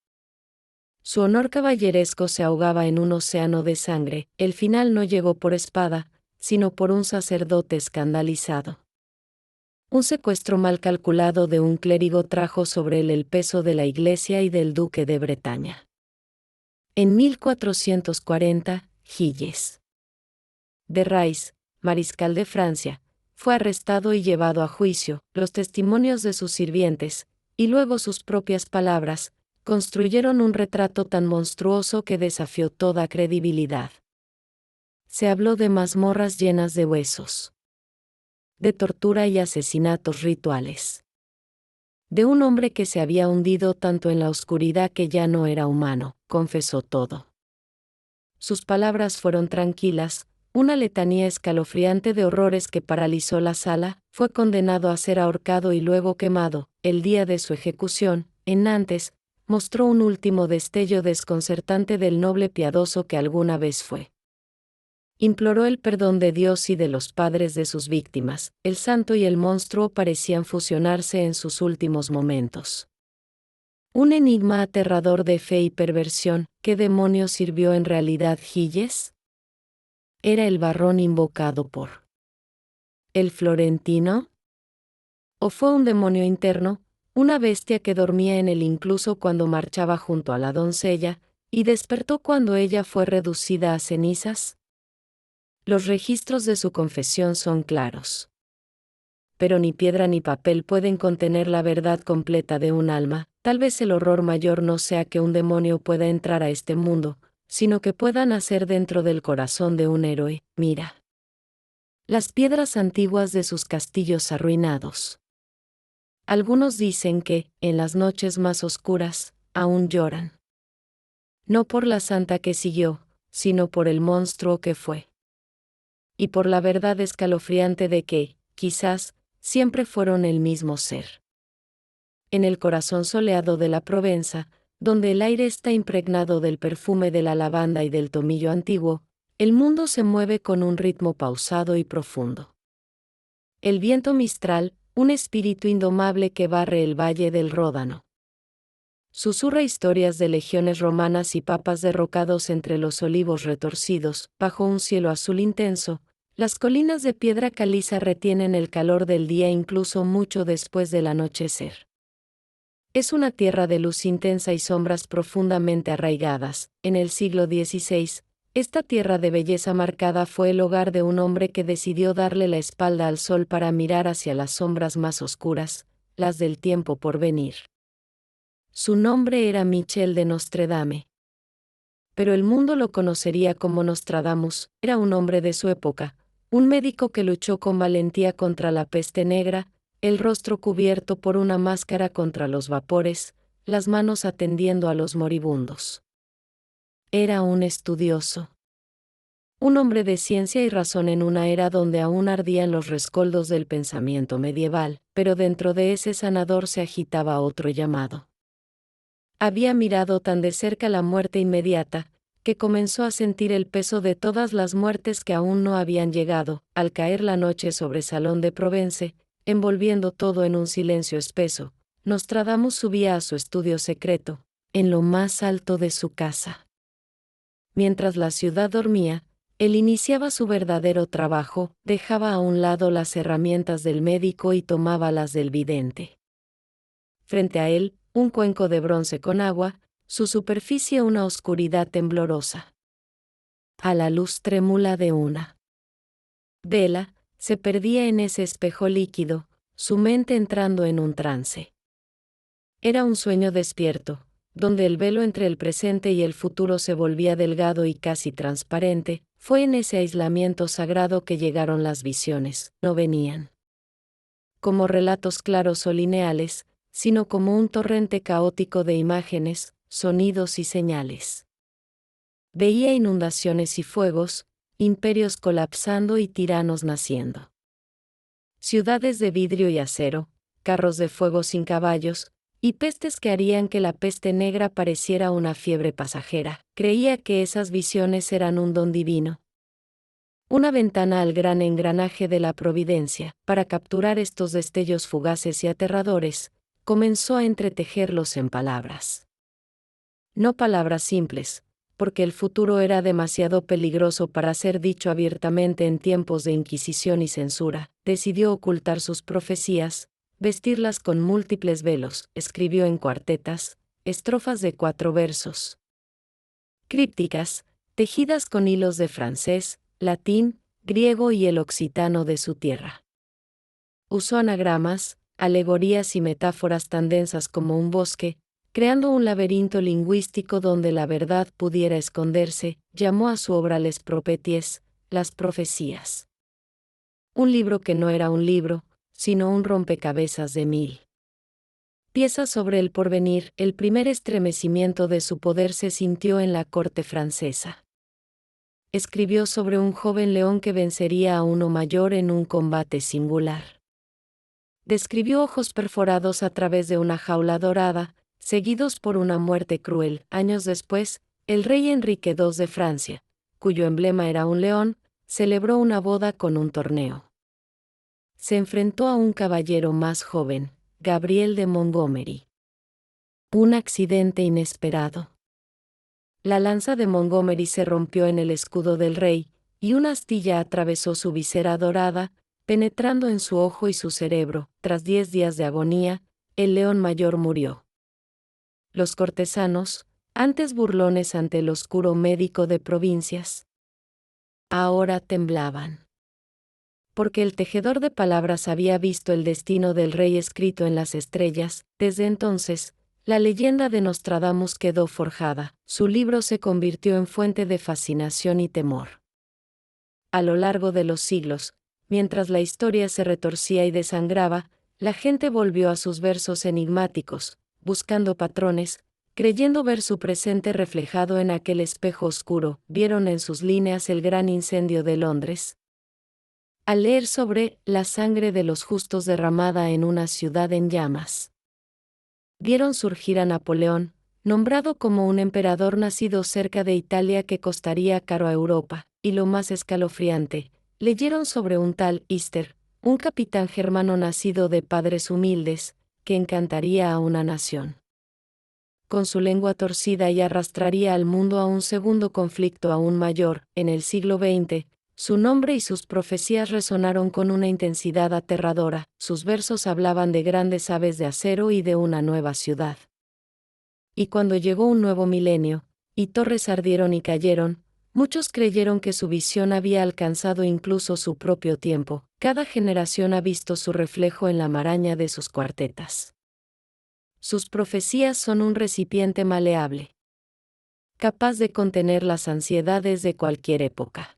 Su honor caballeresco se ahogaba en un océano de sangre. El final no llegó por espada, sino por un sacerdote escandalizado. Un secuestro mal calculado de un clérigo trajo sobre él el peso de la Iglesia y del duque de Bretaña. En 1440, Gilles de Rais, mariscal de Francia, fue arrestado y llevado a juicio. Los testimonios de sus sirvientes, y luego sus propias palabras, construyeron un retrato tan monstruoso que desafió toda credibilidad. Se habló de mazmorras llenas de huesos, de tortura y asesinatos rituales, de un hombre que se había hundido tanto en la oscuridad que ya no era humano. Confesó todo. Sus palabras fueron tranquilas, una letanía escalofriante de horrores que paralizó la sala. Fue condenado a ser ahorcado y luego quemado. El día de su ejecución, en Nantes, mostró un último destello desconcertante del noble piadoso que alguna vez fue. Imploró el perdón de Dios y de los padres de sus víctimas. El santo y el monstruo parecían fusionarse en sus últimos momentos. Un enigma aterrador de fe y perversión. ¿Qué demonio sirvió en realidad Gilles? ¿Era el Barrón invocado por el florentino? ¿O fue un demonio interno, una bestia que dormía en él incluso cuando marchaba junto a la doncella, y despertó cuando ella fue reducida a cenizas? Los registros de su confesión son claros. pero ni piedra ni papel pueden contener la verdad completa de un alma. Tal vez el horror mayor no sea que un demonio pueda entrar a este mundo, sino que pueda nacer dentro del corazón de un héroe. Mira las piedras antiguas de sus castillos arruinados. Algunos dicen que, en las noches más oscuras, aún lloran. No por la santa que siguió, sino por el monstruo que fue. Y por la verdad escalofriante de que, quizás, siempre fueron el mismo ser. En el corazón soleado de la Provenza, donde el aire está impregnado del perfume de la lavanda y del tomillo antiguo, el mundo se mueve con un ritmo pausado y profundo. El viento mistral, un espíritu indomable que barre el valle del Ródano. Susurra historias de legiones romanas y papas derrocados entre los olivos retorcidos, bajo un cielo azul intenso. Las colinas de piedra caliza retienen el calor del día incluso mucho después del anochecer. Es una tierra de luz intensa y sombras profundamente arraigadas. En el siglo XVI, esta tierra de belleza marcada fue el hogar de un hombre que decidió darle la espalda al sol para mirar hacia las sombras más oscuras, las del tiempo por venir. Su nombre era Michel de Nostredame. Pero el mundo lo conocería como Nostradamus. Era un hombre de su época, un médico que luchó con valentía contra la peste negra, el rostro cubierto por una máscara contra los vapores, las manos atendiendo a los moribundos. Era un estudioso. Un hombre de ciencia y razón en una era donde aún ardían los rescoldos del pensamiento medieval, pero dentro de ese sanador se agitaba otro llamado. Había mirado tan de cerca la muerte inmediata, que comenzó a sentir el peso de todas las muertes que aún no habían llegado. Al caer la noche sobre Salón de Provence, envolviendo todo en un silencio espeso, Nostradamus subía a su estudio secreto, en lo más alto de su casa. Mientras la ciudad dormía, él iniciaba su verdadero trabajo, dejaba a un lado las herramientas del médico y tomaba las del vidente. Frente a él, un cuenco de bronce con agua, su superficie una oscuridad temblorosa. A la luz trémula de una vela, se perdía en ese espejo líquido, su mente entrando en un trance. Era un sueño despierto, donde el velo entre el presente y el futuro se volvía delgado y casi transparente. Fue en ese aislamiento sagrado que llegaron las visiones. No venían como relatos claros o lineales, sino como un torrente caótico de imágenes, sonidos y señales. Veía inundaciones y fuegos, imperios colapsando y tiranos naciendo. Ciudades de vidrio y acero, carros de fuego sin caballos, y pestes que harían que la peste negra pareciera una fiebre pasajera. Creía que esas visiones eran un don divino. Una ventana al gran engranaje de la providencia. Para capturar estos destellos fugaces y aterradores, comenzó a entretejerlos en palabras. No palabras simples, porque el futuro era demasiado peligroso para ser dicho abiertamente en tiempos de inquisición y censura. Decidió ocultar sus profecías, vestirlas con múltiples velos. Escribió en cuartetas, estrofas de 4 versos. Crípticas, tejidas con hilos de francés, latín, griego y el occitano de su tierra. Usó anagramas, alegorías y metáforas tan densas como un bosque, creando un laberinto lingüístico donde la verdad pudiera esconderse. Llamó a su obra Les Prophéties, las profecías. Un libro que no era un libro, sino un rompecabezas de 1000 piezas sobre el porvenir. El primer estremecimiento de su poder se sintió en la corte francesa. Escribió sobre un joven león que vencería a uno mayor en un combate singular. Describió ojos perforados a través de una jaula dorada, seguidos por una muerte cruel. Años después, el rey Enrique II de Francia, cuyo emblema era un león, celebró una boda con un torneo. Se enfrentó a un caballero más joven, Gabriel de Montgomery. Un accidente inesperado. La lanza de Montgomery se rompió en el escudo del rey, y una astilla atravesó su visera dorada, penetrando en su ojo y su cerebro. Tras 10 días de agonía, el león mayor murió. Los cortesanos, antes burlones ante el oscuro médico de provincias, ahora temblaban. porque el tejedor de palabras había visto el destino del rey escrito en las estrellas. Desde entonces, la leyenda de Nostradamus quedó forjada. Su libro se convirtió en fuente de fascinación y temor. A lo largo de los siglos, mientras la historia se retorcía y desangraba, la gente volvió a sus versos enigmáticos, buscando patrones, creyendo ver su presente reflejado en aquel espejo oscuro. ¿Vieron en sus líneas el gran incendio de Londres? Al leer sobre la sangre de los justos derramada en una ciudad en llamas. Vieron surgir a Napoleón, nombrado como un emperador nacido cerca de Italia que costaría caro a Europa, y lo más escalofriante, leyeron sobre un tal Easter, un capitán germano nacido de padres humildes, que encantaría a una nación. Con su lengua torcida y arrastraría al mundo a un segundo conflicto aún mayor. En el siglo XX, su nombre y sus profecías resonaron con una intensidad aterradora. Sus versos hablaban de grandes aves de acero y de una nueva ciudad. Y cuando llegó un nuevo milenio, y torres ardieron y cayeron, muchos creyeron que su visión había alcanzado incluso su propio tiempo. Cada generación ha visto su reflejo en la maraña de sus cuartetas. Sus profecías son un recipiente maleable, capaz de contener las ansiedades de cualquier época.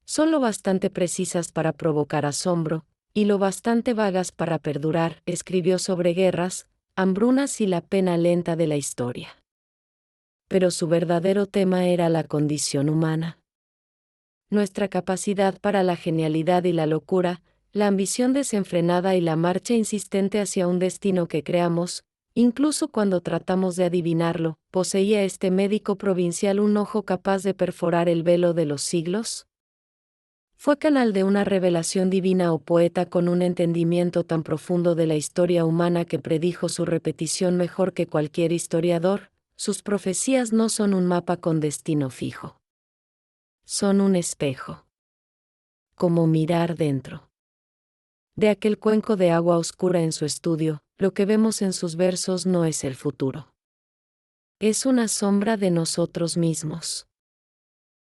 Son lo bastante precisas para provocar asombro, y lo bastante vagas para perdurar. Escribió sobre guerras, hambrunas y la pena lenta de la historia. Pero su verdadero tema era la condición humana. Nuestra capacidad para la genialidad y la locura, la ambición desenfrenada y la marcha insistente hacia un destino que creamos, incluso cuando tratamos de adivinarlo. ¿Poseía este médico provincial un ojo capaz de perforar el velo de los siglos? ¿Fue canal de una revelación divina o poeta con un entendimiento tan profundo de la historia humana que predijo su repetición mejor que cualquier historiador? Sus profecías no son un mapa con destino fijo. Son un espejo. Como mirar dentro de aquel cuenco de agua oscura en su estudio, lo que vemos en sus versos no es el futuro. Es una sombra de nosotros mismos.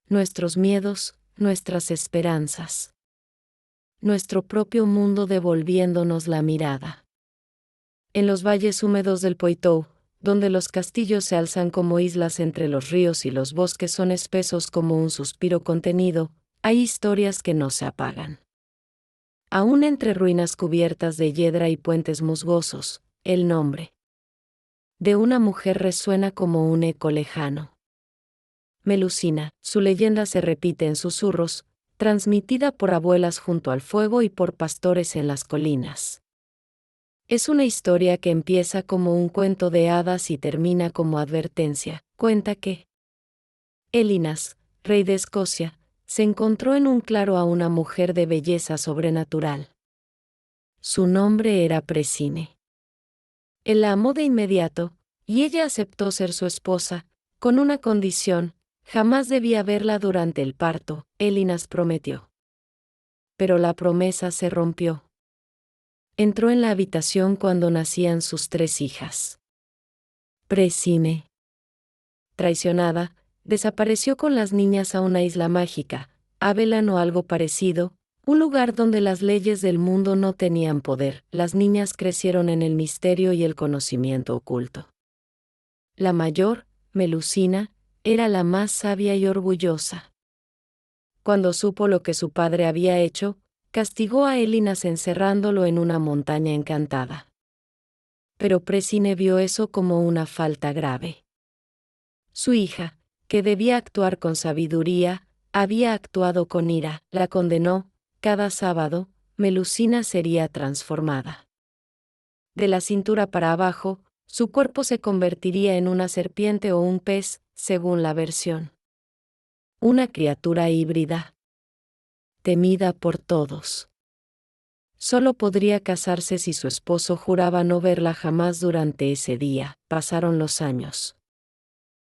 Nuestros miedos, nuestras esperanzas. Nuestro propio mundo devolviéndonos la mirada. En los valles húmedos del Poitou, donde los castillos se alzan como islas entre los ríos y los bosques son espesos como un suspiro contenido, hay historias que no se apagan. Aún entre ruinas cubiertas de hiedra y puentes musgosos, el nombre de una mujer resuena como un eco lejano. Melusina, su leyenda se repite en susurros, transmitida por abuelas junto al fuego y por pastores en las colinas. Es una historia que empieza como un cuento de hadas y termina como advertencia. Cuenta que Elinas, rey de Escocia, se encontró en un claro a una mujer de belleza sobrenatural. Su nombre era Presine. Él la amó de inmediato, y ella aceptó ser su esposa, con una condición: jamás debía verla durante el parto. Elinas prometió. Pero la promesa se rompió. Entró en la habitación cuando nacían sus 3 hijas. Presine, traicionada, desapareció con las niñas a una isla mágica, Avellan o algo parecido, un lugar donde las leyes del mundo no tenían poder. Las niñas crecieron en el misterio y el conocimiento oculto. La mayor, Melusina, era la más sabia y orgullosa. Cuando supo lo que su padre había hecho, castigó a Elinas encerrándolo en una montaña encantada. Pero Presine vio eso como una falta grave. Su hija, que debía actuar con sabiduría, había actuado con ira. La condenó. Cada sábado, Melusina sería transformada. De la cintura para abajo, su cuerpo se convertiría en una serpiente o un pez, según la versión. Una criatura híbrida. Temida por todos. Solo podría casarse si su esposo juraba no verla jamás durante ese día. Pasaron los años.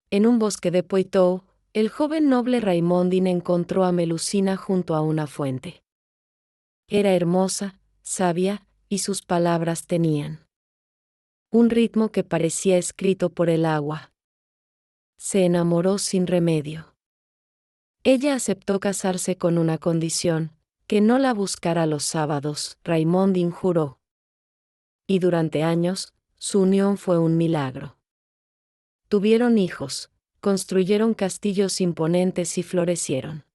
En un bosque de Poitou, el joven noble Raimondin encontró a Melusina junto a una fuente. Era hermosa, sabia, y sus palabras tenían un ritmo que parecía escrito por el agua. Se enamoró sin remedio. Ella aceptó casarse con una condición: que no la buscara los sábados, Raimondín juró. Y durante años, su unión fue un milagro. Tuvieron hijos, construyeron castillos imponentes y florecieron.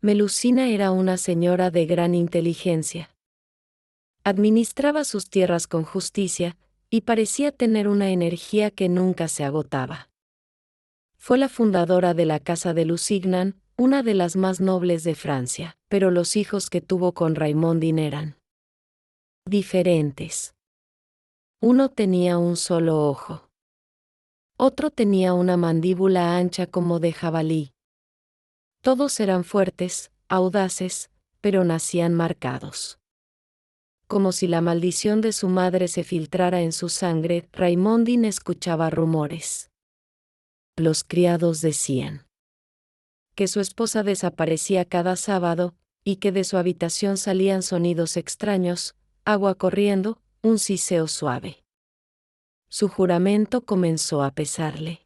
Melusina era una señora de gran inteligencia. Administraba sus tierras con justicia, y parecía tener una energía que nunca se agotaba. Fue la fundadora de la Casa de Lusignan, una de las más nobles de Francia, pero los hijos que tuvo con Raimondín eran diferentes. Uno tenía un solo ojo. Otro tenía una mandíbula ancha como de jabalí. Todos eran fuertes, audaces, pero nacían marcados. Como si la maldición de su madre se filtrara en su sangre, Raimondín escuchaba rumores. Los criados decían que su esposa desaparecía cada sábado, y que de su habitación salían sonidos extraños, agua corriendo, un siseo suave. Su juramento comenzó a pesarle.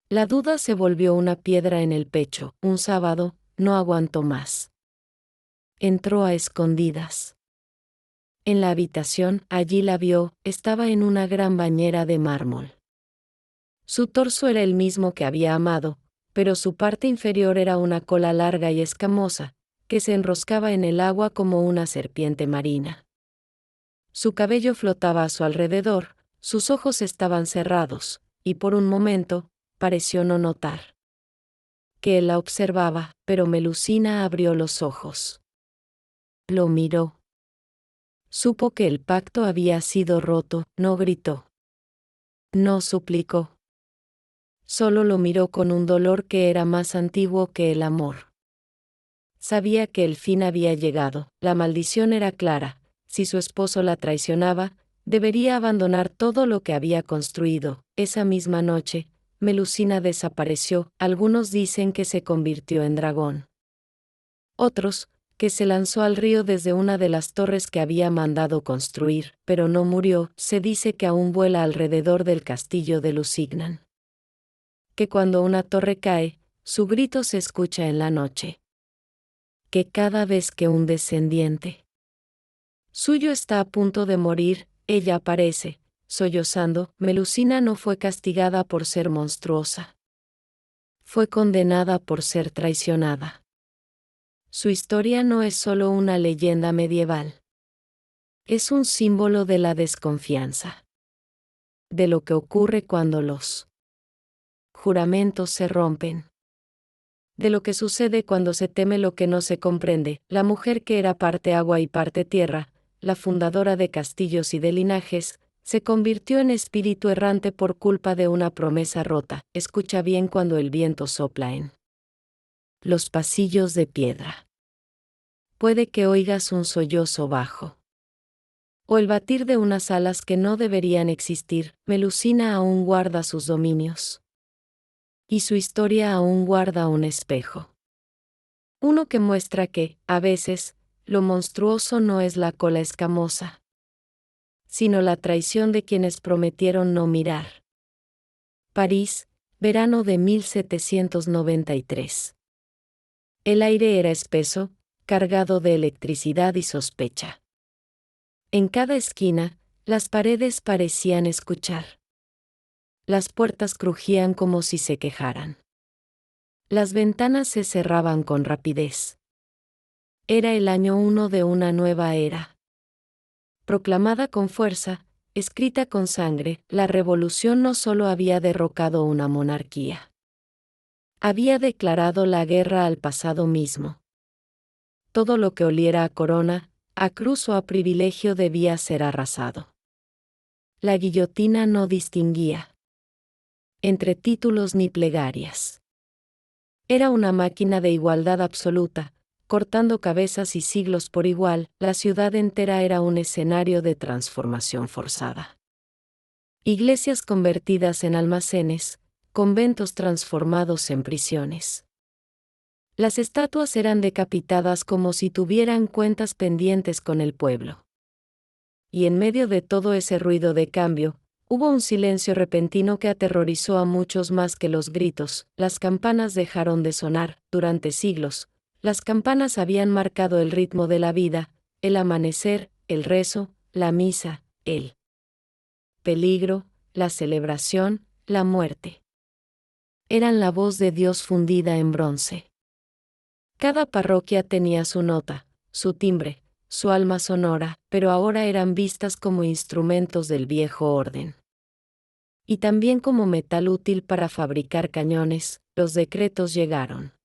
La duda se volvió una piedra en el pecho. Un sábado, no aguantó más. Entró a escondidas. En la habitación, allí la vio, estaba en una gran bañera de mármol. Su torso era el mismo que había amado, pero su parte inferior era una cola larga y escamosa, que se enroscaba en el agua como una serpiente marina. Su cabello flotaba a su alrededor, sus ojos estaban cerrados, y por un momento, pareció no notar que él la observaba, pero Melusina abrió los ojos. Lo miró. Supo que el pacto había sido roto, no gritó. No suplicó. Solo lo miró con un dolor que era más antiguo que el amor. Sabía que el fin había llegado, la maldición era clara: si su esposo la traicionaba, debería abandonar todo lo que había construido. Esa misma noche, Melusina desapareció. Algunos dicen que se convirtió en dragón. Otros, que se lanzó al río desde una de las torres que había mandado construir, pero no murió. Se dice que aún vuela alrededor del castillo de Lusignan. Que cuando una torre cae, su grito se escucha en la noche. Que cada vez que un descendiente suyo está a punto de morir, ella aparece, sollozando. Melusina no fue castigada por ser monstruosa. Fue condenada por ser traicionada. Su historia no es solo una leyenda medieval. Es un símbolo de la desconfianza. De lo que ocurre cuando los juramentos se rompen. De lo que sucede cuando se teme lo que no se comprende. La mujer que era parte agua y parte tierra, la fundadora de castillos y de linajes, se convirtió en espíritu errante por culpa de una promesa rota. Escucha bien cuando el viento sopla en los pasillos de piedra. Puede que oigas un sollozo bajo. O el batir de unas alas que no deberían existir. Melusina aún guarda sus dominios. Y su historia aún guarda un espejo. Uno que muestra que, a veces, lo monstruoso no es la cola escamosa, sino la traición de quienes prometieron no mirar. París, verano de 1793. El aire era espeso, cargado de electricidad y sospecha. En cada esquina, las paredes parecían escuchar. Las puertas crujían como si se quejaran. Las ventanas se cerraban con rapidez. Era el año 1 de una nueva era. Proclamada con fuerza, escrita con sangre, la revolución no solo había derrocado una monarquía. Había declarado la guerra al pasado mismo. Todo lo que oliera a corona, a cruz o a privilegio debía ser arrasado. La guillotina no distinguía entre títulos ni plegarias. Era una máquina de igualdad absoluta, cortando cabezas y siglos por igual. La ciudad entera era un escenario de transformación forzada. Iglesias convertidas en almacenes, conventos transformados en prisiones. Las estatuas eran decapitadas como si tuvieran cuentas pendientes con el pueblo. Y en medio de todo ese ruido de cambio, hubo un silencio repentino que aterrorizó a muchos más que los gritos. Las campanas dejaron de sonar. Durante siglos, Las campanas habían marcado el ritmo de la vida, el amanecer, el rezo, la misa, el peligro, la celebración, la muerte. Eran la voz de Dios fundida en bronce. Cada parroquia tenía su nota, su timbre, su alma sonora, pero ahora eran vistas como instrumentos del viejo orden. Y también como metal útil para fabricar cañones, los decretos llegaron.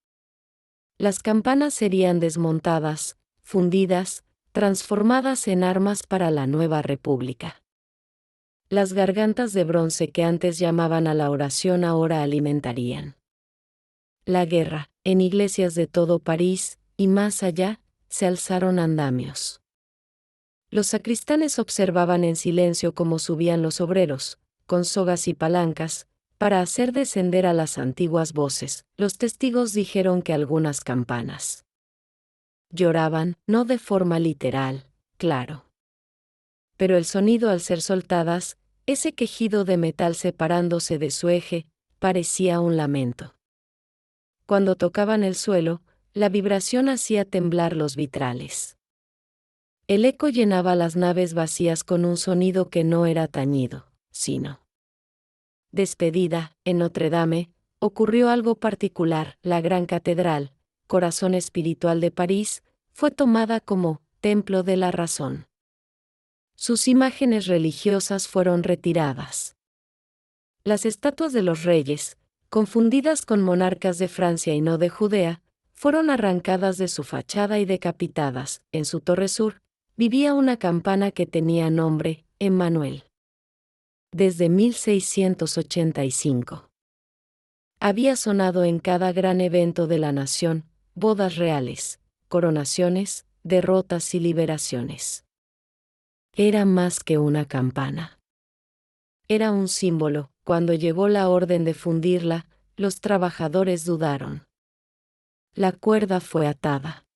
Las campanas serían desmontadas, fundidas, transformadas en armas para la nueva república. Las gargantas de bronce que antes llamaban a la oración ahora alimentarían la guerra. En iglesias de todo París, y más allá, se alzaron andamios. Los sacristanes observaban en silencio cómo subían los obreros, con sogas y palancas, para hacer descender a las antiguas voces. Los testigos dijeron que algunas campanas lloraban, no de forma literal, claro. Pero el sonido al ser soltadas, ese quejido de metal separándose de su eje, parecía un lamento. Cuando tocaban el suelo, la vibración hacía temblar los vitrales. El eco llenaba las naves vacías con un sonido que no era tañido, sino despedida. En Notre Dame, ocurrió algo particular. La gran catedral, corazón espiritual de París, fue tomada como templo de la razón. Sus imágenes religiosas fueron retiradas. Las estatuas de los reyes, confundidas con monarcas de Francia y no de Judea, fueron arrancadas de su fachada y decapitadas. En su torre sur, vivía una campana que tenía nombre, Emmanuel. Desde 1685. Había sonado en cada gran evento de la nación, bodas reales, coronaciones, derrotas y liberaciones. Era más que una campana. Era un símbolo. Cuando llegó la orden de fundirla, los trabajadores dudaron. La cuerda fue atada.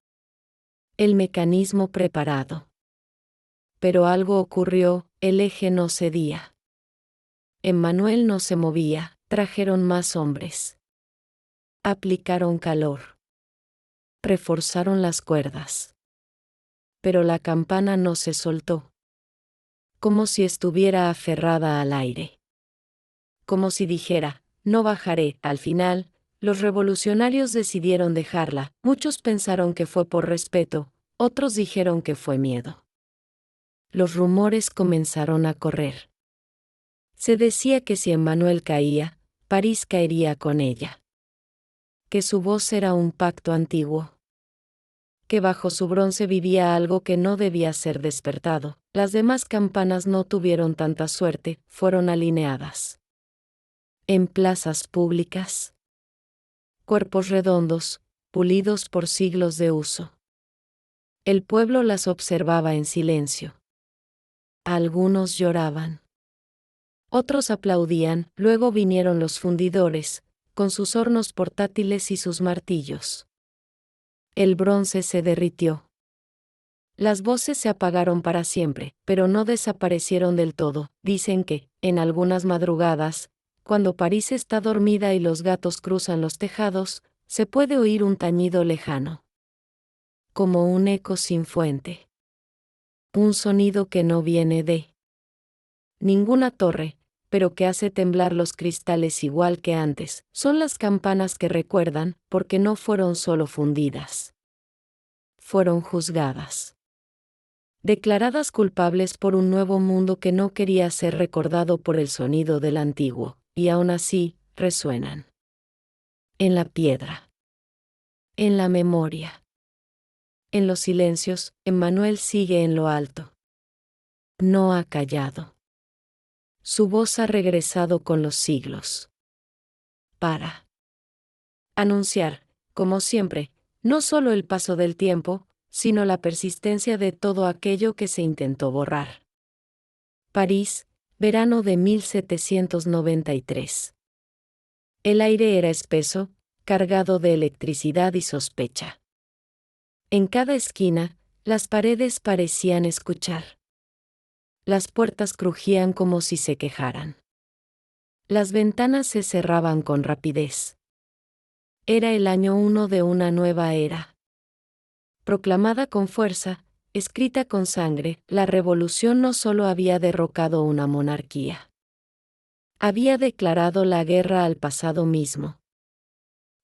El mecanismo preparado. Pero algo ocurrió, el eje no cedía. Emmanuel no se movía, trajeron más hombres. Aplicaron calor. Reforzaron las cuerdas. Pero la campana no se soltó. Como si estuviera aferrada al aire. Como si dijera, no bajaré. Al final, los revolucionarios decidieron dejarla. Muchos pensaron que fue por respeto, otros dijeron que fue miedo. Los rumores comenzaron a correr. Se decía que si Emmanuel caía, París caería con ella. Que su voz era un pacto antiguo. Que bajo su bronce vivía algo que no debía ser despertado. Las demás campanas no tuvieron tanta suerte, fueron alineadas. En plazas públicas. Cuerpos redondos, pulidos por siglos de uso. El pueblo las observaba en silencio. Algunos lloraban. Otros aplaudían. Luego vinieron los fundidores, con sus hornos portátiles y sus martillos. El bronce se derritió. Las voces se apagaron para siempre, pero no desaparecieron del todo. Dicen que, en algunas madrugadas, cuando París está dormida y los gatos cruzan los tejados, se puede oír un tañido lejano. Como un eco sin fuente. Un sonido que no viene de ninguna torre, pero que hace temblar los cristales igual que antes. Son las campanas que recuerdan, porque no fueron solo fundidas. Fueron juzgadas. Declaradas culpables por un nuevo mundo que no quería ser recordado por el sonido del antiguo, y aún así, resuenan. En la piedra. En la memoria. En los silencios, Emmanuel sigue en lo alto. No ha callado. Su voz ha regresado con los siglos. Para anunciar, como siempre, no solo el paso del tiempo, sino la persistencia de todo aquello que se intentó borrar. París, verano de 1793. El aire era espeso, cargado de electricidad y sospecha. En cada esquina, las paredes parecían escuchar. Las puertas crujían como si se quejaran. Las ventanas se cerraban con rapidez. Era el año 1 de una nueva era. Proclamada con fuerza, escrita con sangre, la revolución no solo había derrocado una monarquía. Había declarado la guerra al pasado mismo.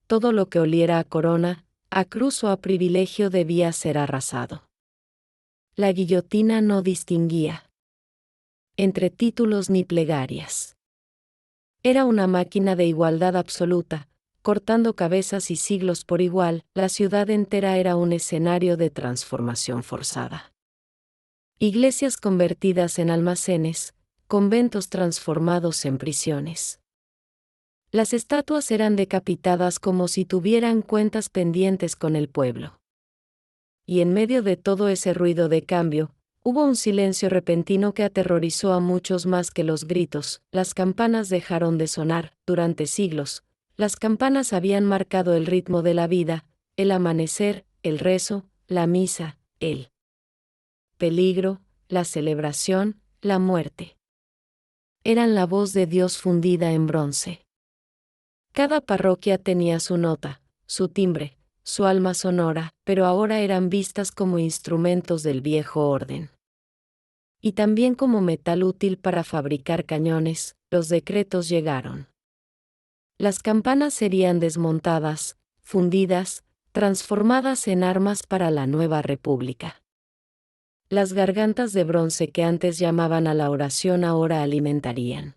Todo lo que oliera a corona, a cruz o a privilegio debía ser arrasado. La guillotina no distinguía entre títulos ni plegarias. Era una máquina de igualdad absoluta, cortando cabezas y siglos por igual. La ciudad entera era un escenario de transformación forzada. Iglesias convertidas en almacenes, conventos transformados en prisiones. Las estatuas eran decapitadas como si tuvieran cuentas pendientes con el pueblo. Y en medio de todo ese ruido de cambio, hubo un silencio repentino que aterrorizó a muchos más que los gritos. Las campanas dejaron de sonar. Durante siglos, las campanas habían marcado el ritmo de la vida, el amanecer, el rezo, la misa, el peligro, la celebración, la muerte. Eran la voz de Dios fundida en bronce. Cada parroquia tenía su nota, su timbre, su alma sonora, pero ahora eran vistas como instrumentos del viejo orden. Y también como metal útil para fabricar cañones. Los decretos llegaron. Las campanas serían desmontadas, fundidas, transformadas en armas para la nueva república. Las gargantas de bronce que antes llamaban a la oración ahora alimentarían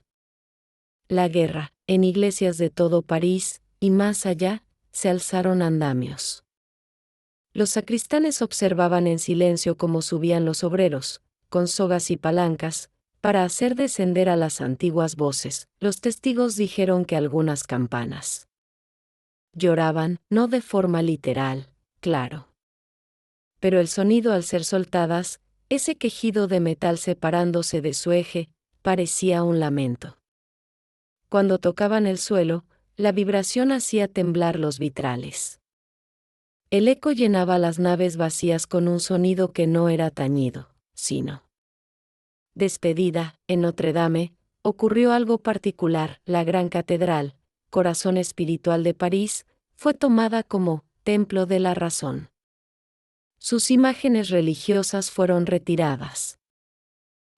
la guerra. En iglesias de todo París, y más allá, se alzaron andamios. Los sacristanes observaban en silencio cómo subían los obreros, con sogas y palancas, para hacer descender a las antiguas voces. Los testigos dijeron que algunas campanas lloraban, no de forma literal, claro. Pero el sonido al ser soltadas, ese quejido de metal separándose de su eje, parecía un lamento. Cuando tocaban el suelo, la vibración hacía temblar los vitrales. El eco llenaba las naves vacías con un sonido que no era tañido, sino despedida. En Notre Dame, ocurrió algo particular. La gran catedral, corazón espiritual de París, fue tomada como templo de la razón. Sus imágenes religiosas fueron retiradas.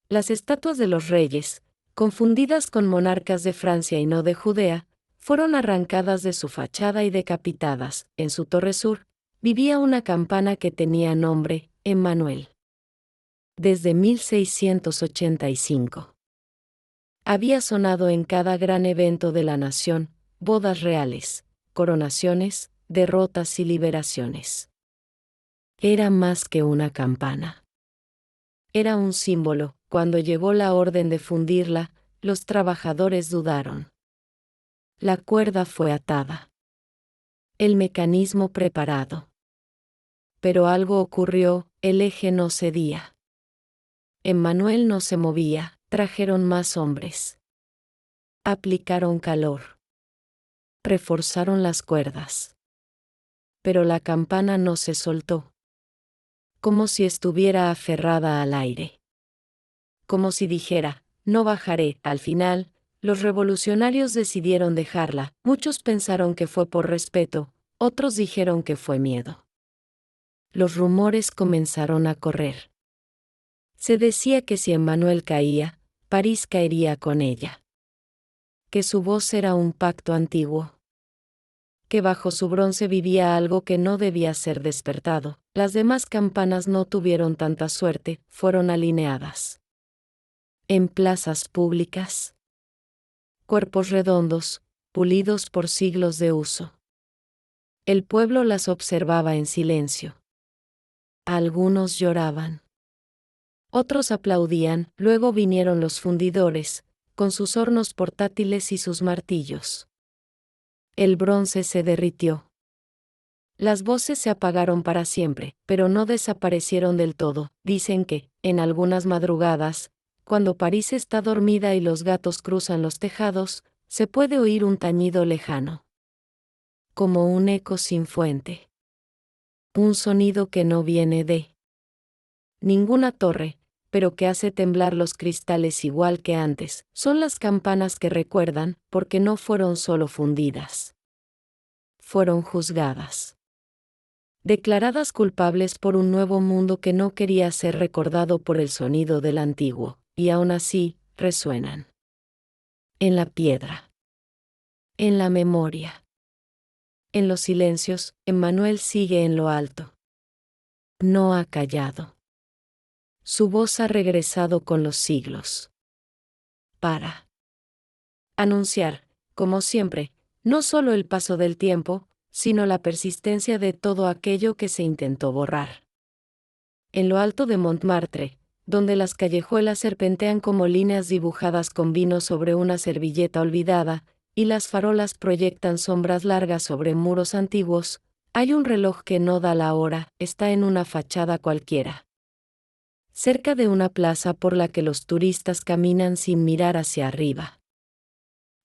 Las estatuas de los reyes, confundidas con monarcas de Francia y no de Judea, fueron arrancadas de su fachada y decapitadas. En su torre sur, vivía una campana que tenía nombre, Emmanuel. Desde 1685. Había sonado en cada gran evento de la nación, bodas reales, coronaciones, derrotas y liberaciones. Era más que una campana. Era un símbolo. Cuando llegó la orden de fundirla, los trabajadores dudaron. La cuerda fue atada. El mecanismo preparado. Pero algo ocurrió, el eje no cedía. Emmanuel no se movía. Trajeron más hombres. Aplicaron calor. Reforzaron las cuerdas. Pero la campana no se soltó. Como si estuviera aferrada al aire. Como si dijera, no bajaré. Al final, los revolucionarios decidieron dejarla. Muchos pensaron que fue por respeto, otros dijeron que fue miedo. Los rumores comenzaron a correr. Se decía que si Emmanuel caía, París caería con ella. Que su voz era un pacto antiguo. Que bajo su bronce vivía algo que no debía ser despertado. Las demás campanas no tuvieron tanta suerte, fueron alineadas. En plazas públicas. Cuerpos redondos, pulidos por siglos de uso. El pueblo las observaba en silencio. Algunos lloraban. Otros aplaudían. Luego vinieron los fundidores, con sus hornos portátiles y sus martillos. El bronce se derritió. Las voces se apagaron para siempre, pero no desaparecieron del todo. Dicen que, en algunas madrugadas, cuando París está dormida y los gatos cruzan los tejados, se puede oír un tañido lejano. Como un eco sin fuente. Un sonido que no viene de ninguna torre, pero que hace temblar los cristales igual que antes. Son las campanas que recuerdan, porque no fueron solo fundidas. Fueron juzgadas. declaradas culpables por un nuevo mundo que no quería ser recordado por el sonido del antiguo, y aún así, resuenan. En la piedra. En la memoria. En los silencios, Emmanuel sigue en lo alto. No ha callado. Su voz ha regresado con los siglos. Para anunciar, como siempre, no solo el paso del tiempo, sino la persistencia de todo aquello que se intentó borrar. En lo alto de Montmartre, donde las callejuelas serpentean como líneas dibujadas con vino sobre una servilleta olvidada, y las farolas proyectan sombras largas sobre muros antiguos, hay un reloj que no da la hora, está en una fachada cualquiera. Cerca de una plaza por la que los turistas caminan sin mirar hacia arriba.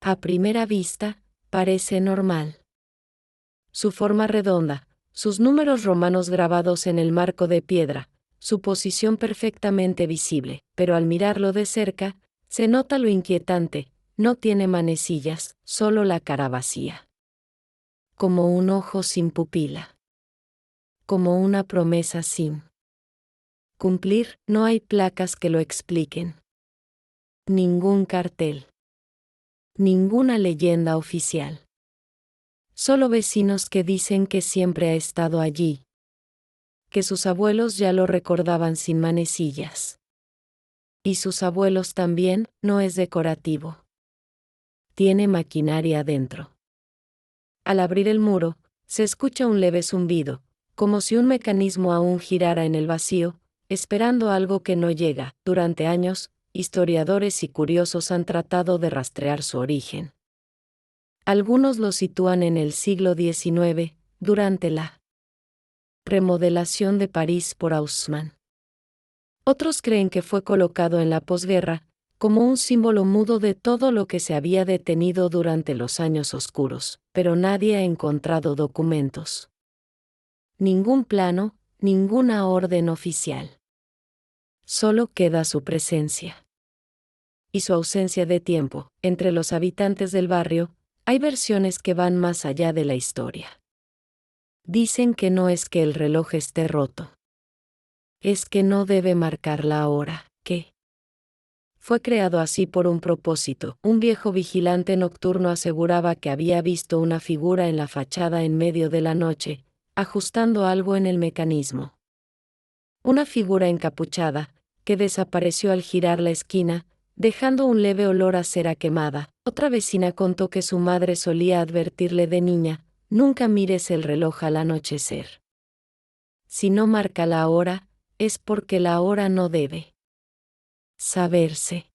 A primera vista, parece normal. Su forma redonda, sus números romanos grabados en el marco de piedra, su posición perfectamente visible, pero al mirarlo de cerca, se nota lo inquietante, no tiene manecillas, solo la cara vacía. Como un ojo sin pupila. Como una promesa sin cumplir, no hay placas que lo expliquen. Ningún cartel. Ninguna leyenda oficial. Solo vecinos que dicen que siempre ha estado allí. Que sus abuelos ya lo recordaban sin manecillas. Y sus abuelos también, no es decorativo. Tiene maquinaria adentro. Al abrir el muro, se escucha un leve zumbido, como si un mecanismo aún girara en el vacío, esperando algo que no llega. Durante años, historiadores y curiosos han tratado de rastrear su origen. Algunos lo sitúan en el siglo XIX, durante la remodelación de París por Haussmann. Otros creen que fue colocado en la posguerra, como un símbolo mudo de todo lo que se había detenido durante los años oscuros, pero nadie ha encontrado documentos. Ningún plano, ninguna orden oficial. Solo queda su presencia. Y su ausencia de tiempo. Entre los habitantes del barrio, hay versiones que van más allá de la historia. Dicen que no es que el reloj esté roto. Es que no debe marcar la hora, que fue creado así por un propósito. Un viejo vigilante nocturno aseguraba que había visto una figura en la fachada en medio de la noche, ajustando algo en el mecanismo. Una figura encapuchada, que desapareció al girar la esquina, dejando un leve olor a cera quemada. Otra vecina contó que su madre solía advertirle de niña: nunca mires el reloj al anochecer. Si no marca la hora, es porque la hora no debe saberse.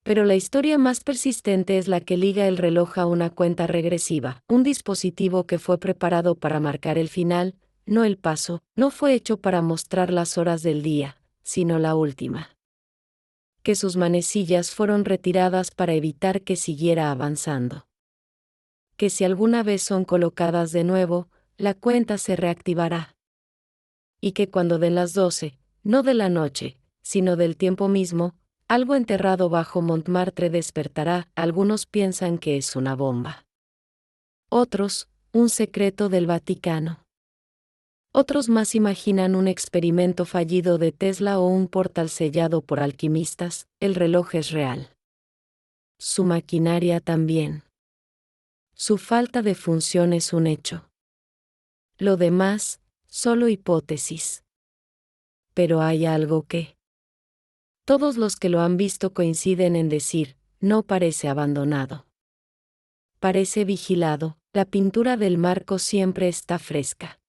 Pero la historia más persistente es la que liga el reloj a una cuenta regresiva, un dispositivo que fue preparado para marcar el final, no el paso. No fue hecho para mostrar las horas del día, sino la última. Que sus manecillas fueron retiradas para evitar que siguiera avanzando. Que si alguna vez son colocadas de nuevo, la cuenta se reactivará. Y que cuando den las 12, no de la noche, sino del tiempo mismo, algo enterrado bajo Montmartre despertará. Algunos piensan que es una bomba. Otros, un secreto del Vaticano. Otros más imaginan un experimento fallido de Tesla o un portal sellado por alquimistas. El reloj es real. Su maquinaria también. Su falta de función es un hecho. Lo demás, solo hipótesis. Pero hay algo que todos los que lo han visto coinciden en decir: no parece abandonado. Parece vigilado. La pintura del marco siempre está fresca.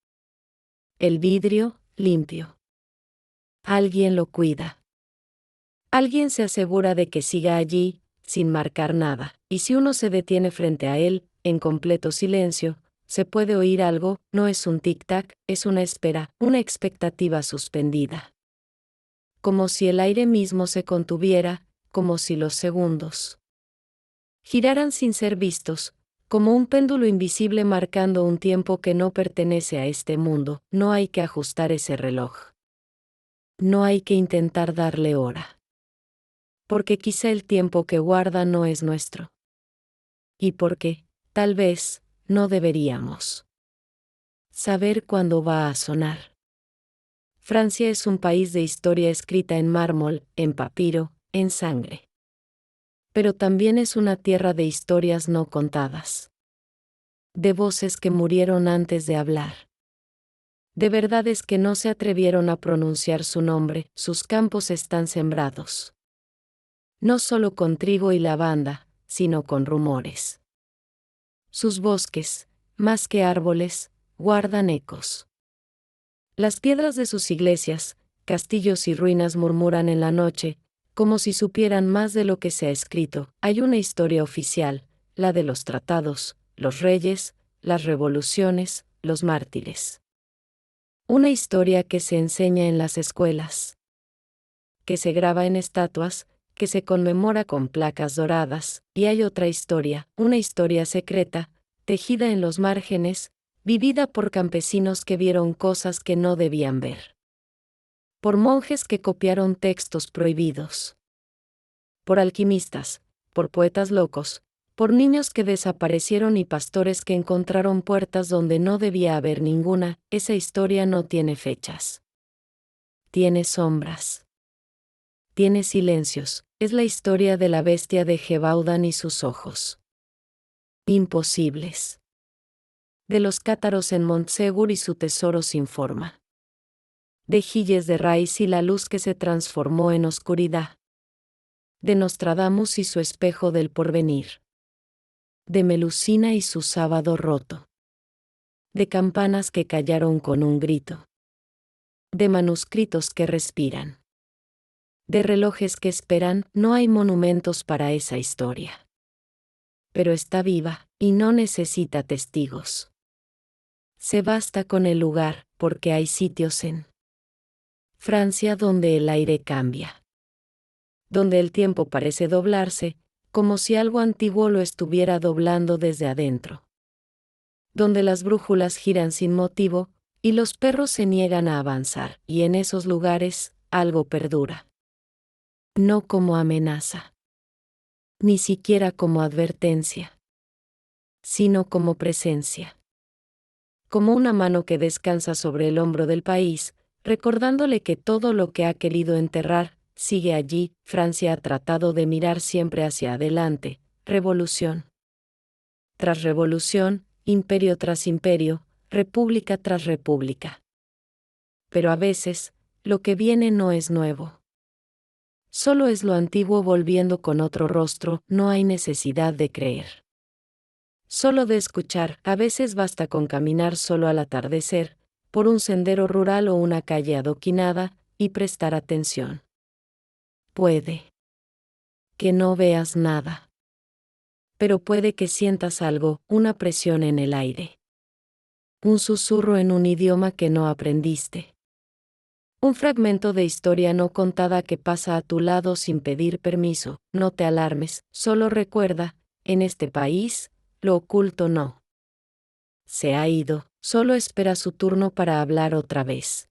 El vidrio, limpio. Alguien lo cuida. Alguien se asegura de que siga allí, sin marcar nada, y si uno se detiene frente a él, en completo silencio, se puede oír algo. No es un tic-tac, es una espera, una expectativa suspendida. Como si el aire mismo se contuviera, como si los segundos giraran sin ser vistos, como un péndulo invisible marcando un tiempo que no pertenece a este mundo. No hay que ajustar ese reloj. No hay que intentar darle hora. Porque quizá el tiempo que guarda no es nuestro. Y porque, tal vez, no deberíamos Saber cuándo va a sonar. Francia es un país de historia escrita en mármol, en papiro, en sangre. Pero también es una tierra de historias no contadas. De voces que murieron antes de hablar. De verdades que no se atrevieron a pronunciar su nombre, sus campos están sembrados. No solo con trigo y lavanda, sino con rumores. Sus bosques, más que árboles, guardan ecos. Las piedras de sus iglesias, castillos y ruinas murmuran en la noche, como si supieran más de lo que se ha escrito. Hay una historia oficial, la de los tratados, los reyes, las revoluciones, los mártires. Una historia que se enseña en las escuelas, que se graba en estatuas, que se conmemora con placas doradas, y hay otra historia, una historia secreta, tejida en los márgenes, vivida por campesinos que vieron cosas que no debían ver. Por monjes que copiaron textos prohibidos. Por alquimistas, por poetas locos, por niños que desaparecieron y pastores que encontraron puertas donde no debía haber ninguna. Esa historia no tiene fechas. Tiene sombras. Tiene silencios. Es la historia de la bestia de Gebaudan y sus ojos imposibles. De los cátaros en Montsegur y su tesoro sin forma. De Gilles de Raiz y la luz que se transformó en oscuridad. De Nostradamus y su espejo del porvenir. De Melusina y su sábado roto. De campanas que callaron con un grito. De manuscritos que respiran. De relojes que esperan. No hay monumentos para esa historia. Pero está viva, y no necesita testigos. Se basta con el lugar, porque hay sitios en Francia donde el aire cambia. Donde el tiempo parece doblarse, como si algo antiguo lo estuviera doblando desde adentro. Donde las brújulas giran sin motivo, y los perros se niegan a avanzar, y en esos lugares, algo perdura. No como amenaza. Ni siquiera como advertencia. Sino como presencia. Como una mano que descansa sobre el hombro del país, recordándole que todo lo que ha querido enterrar, sigue allí. Francia ha tratado de mirar siempre hacia adelante, revolución tras revolución, imperio tras imperio, república tras república. Pero a veces, lo que viene no es nuevo. Solo es lo antiguo volviendo con otro rostro. No hay necesidad de creer. Solo de escuchar. A veces basta con caminar solo al atardecer, por un sendero rural o una calle adoquinada, y prestar atención. Puede que no veas nada. Pero puede que sientas algo, una presión en el aire. Un susurro en un idioma que no aprendiste. Un fragmento de historia no contada que pasa a tu lado sin pedir permiso. No te alarmes, solo recuerda, en este país, lo oculto no se ha ido, solo espera su turno para hablar otra vez.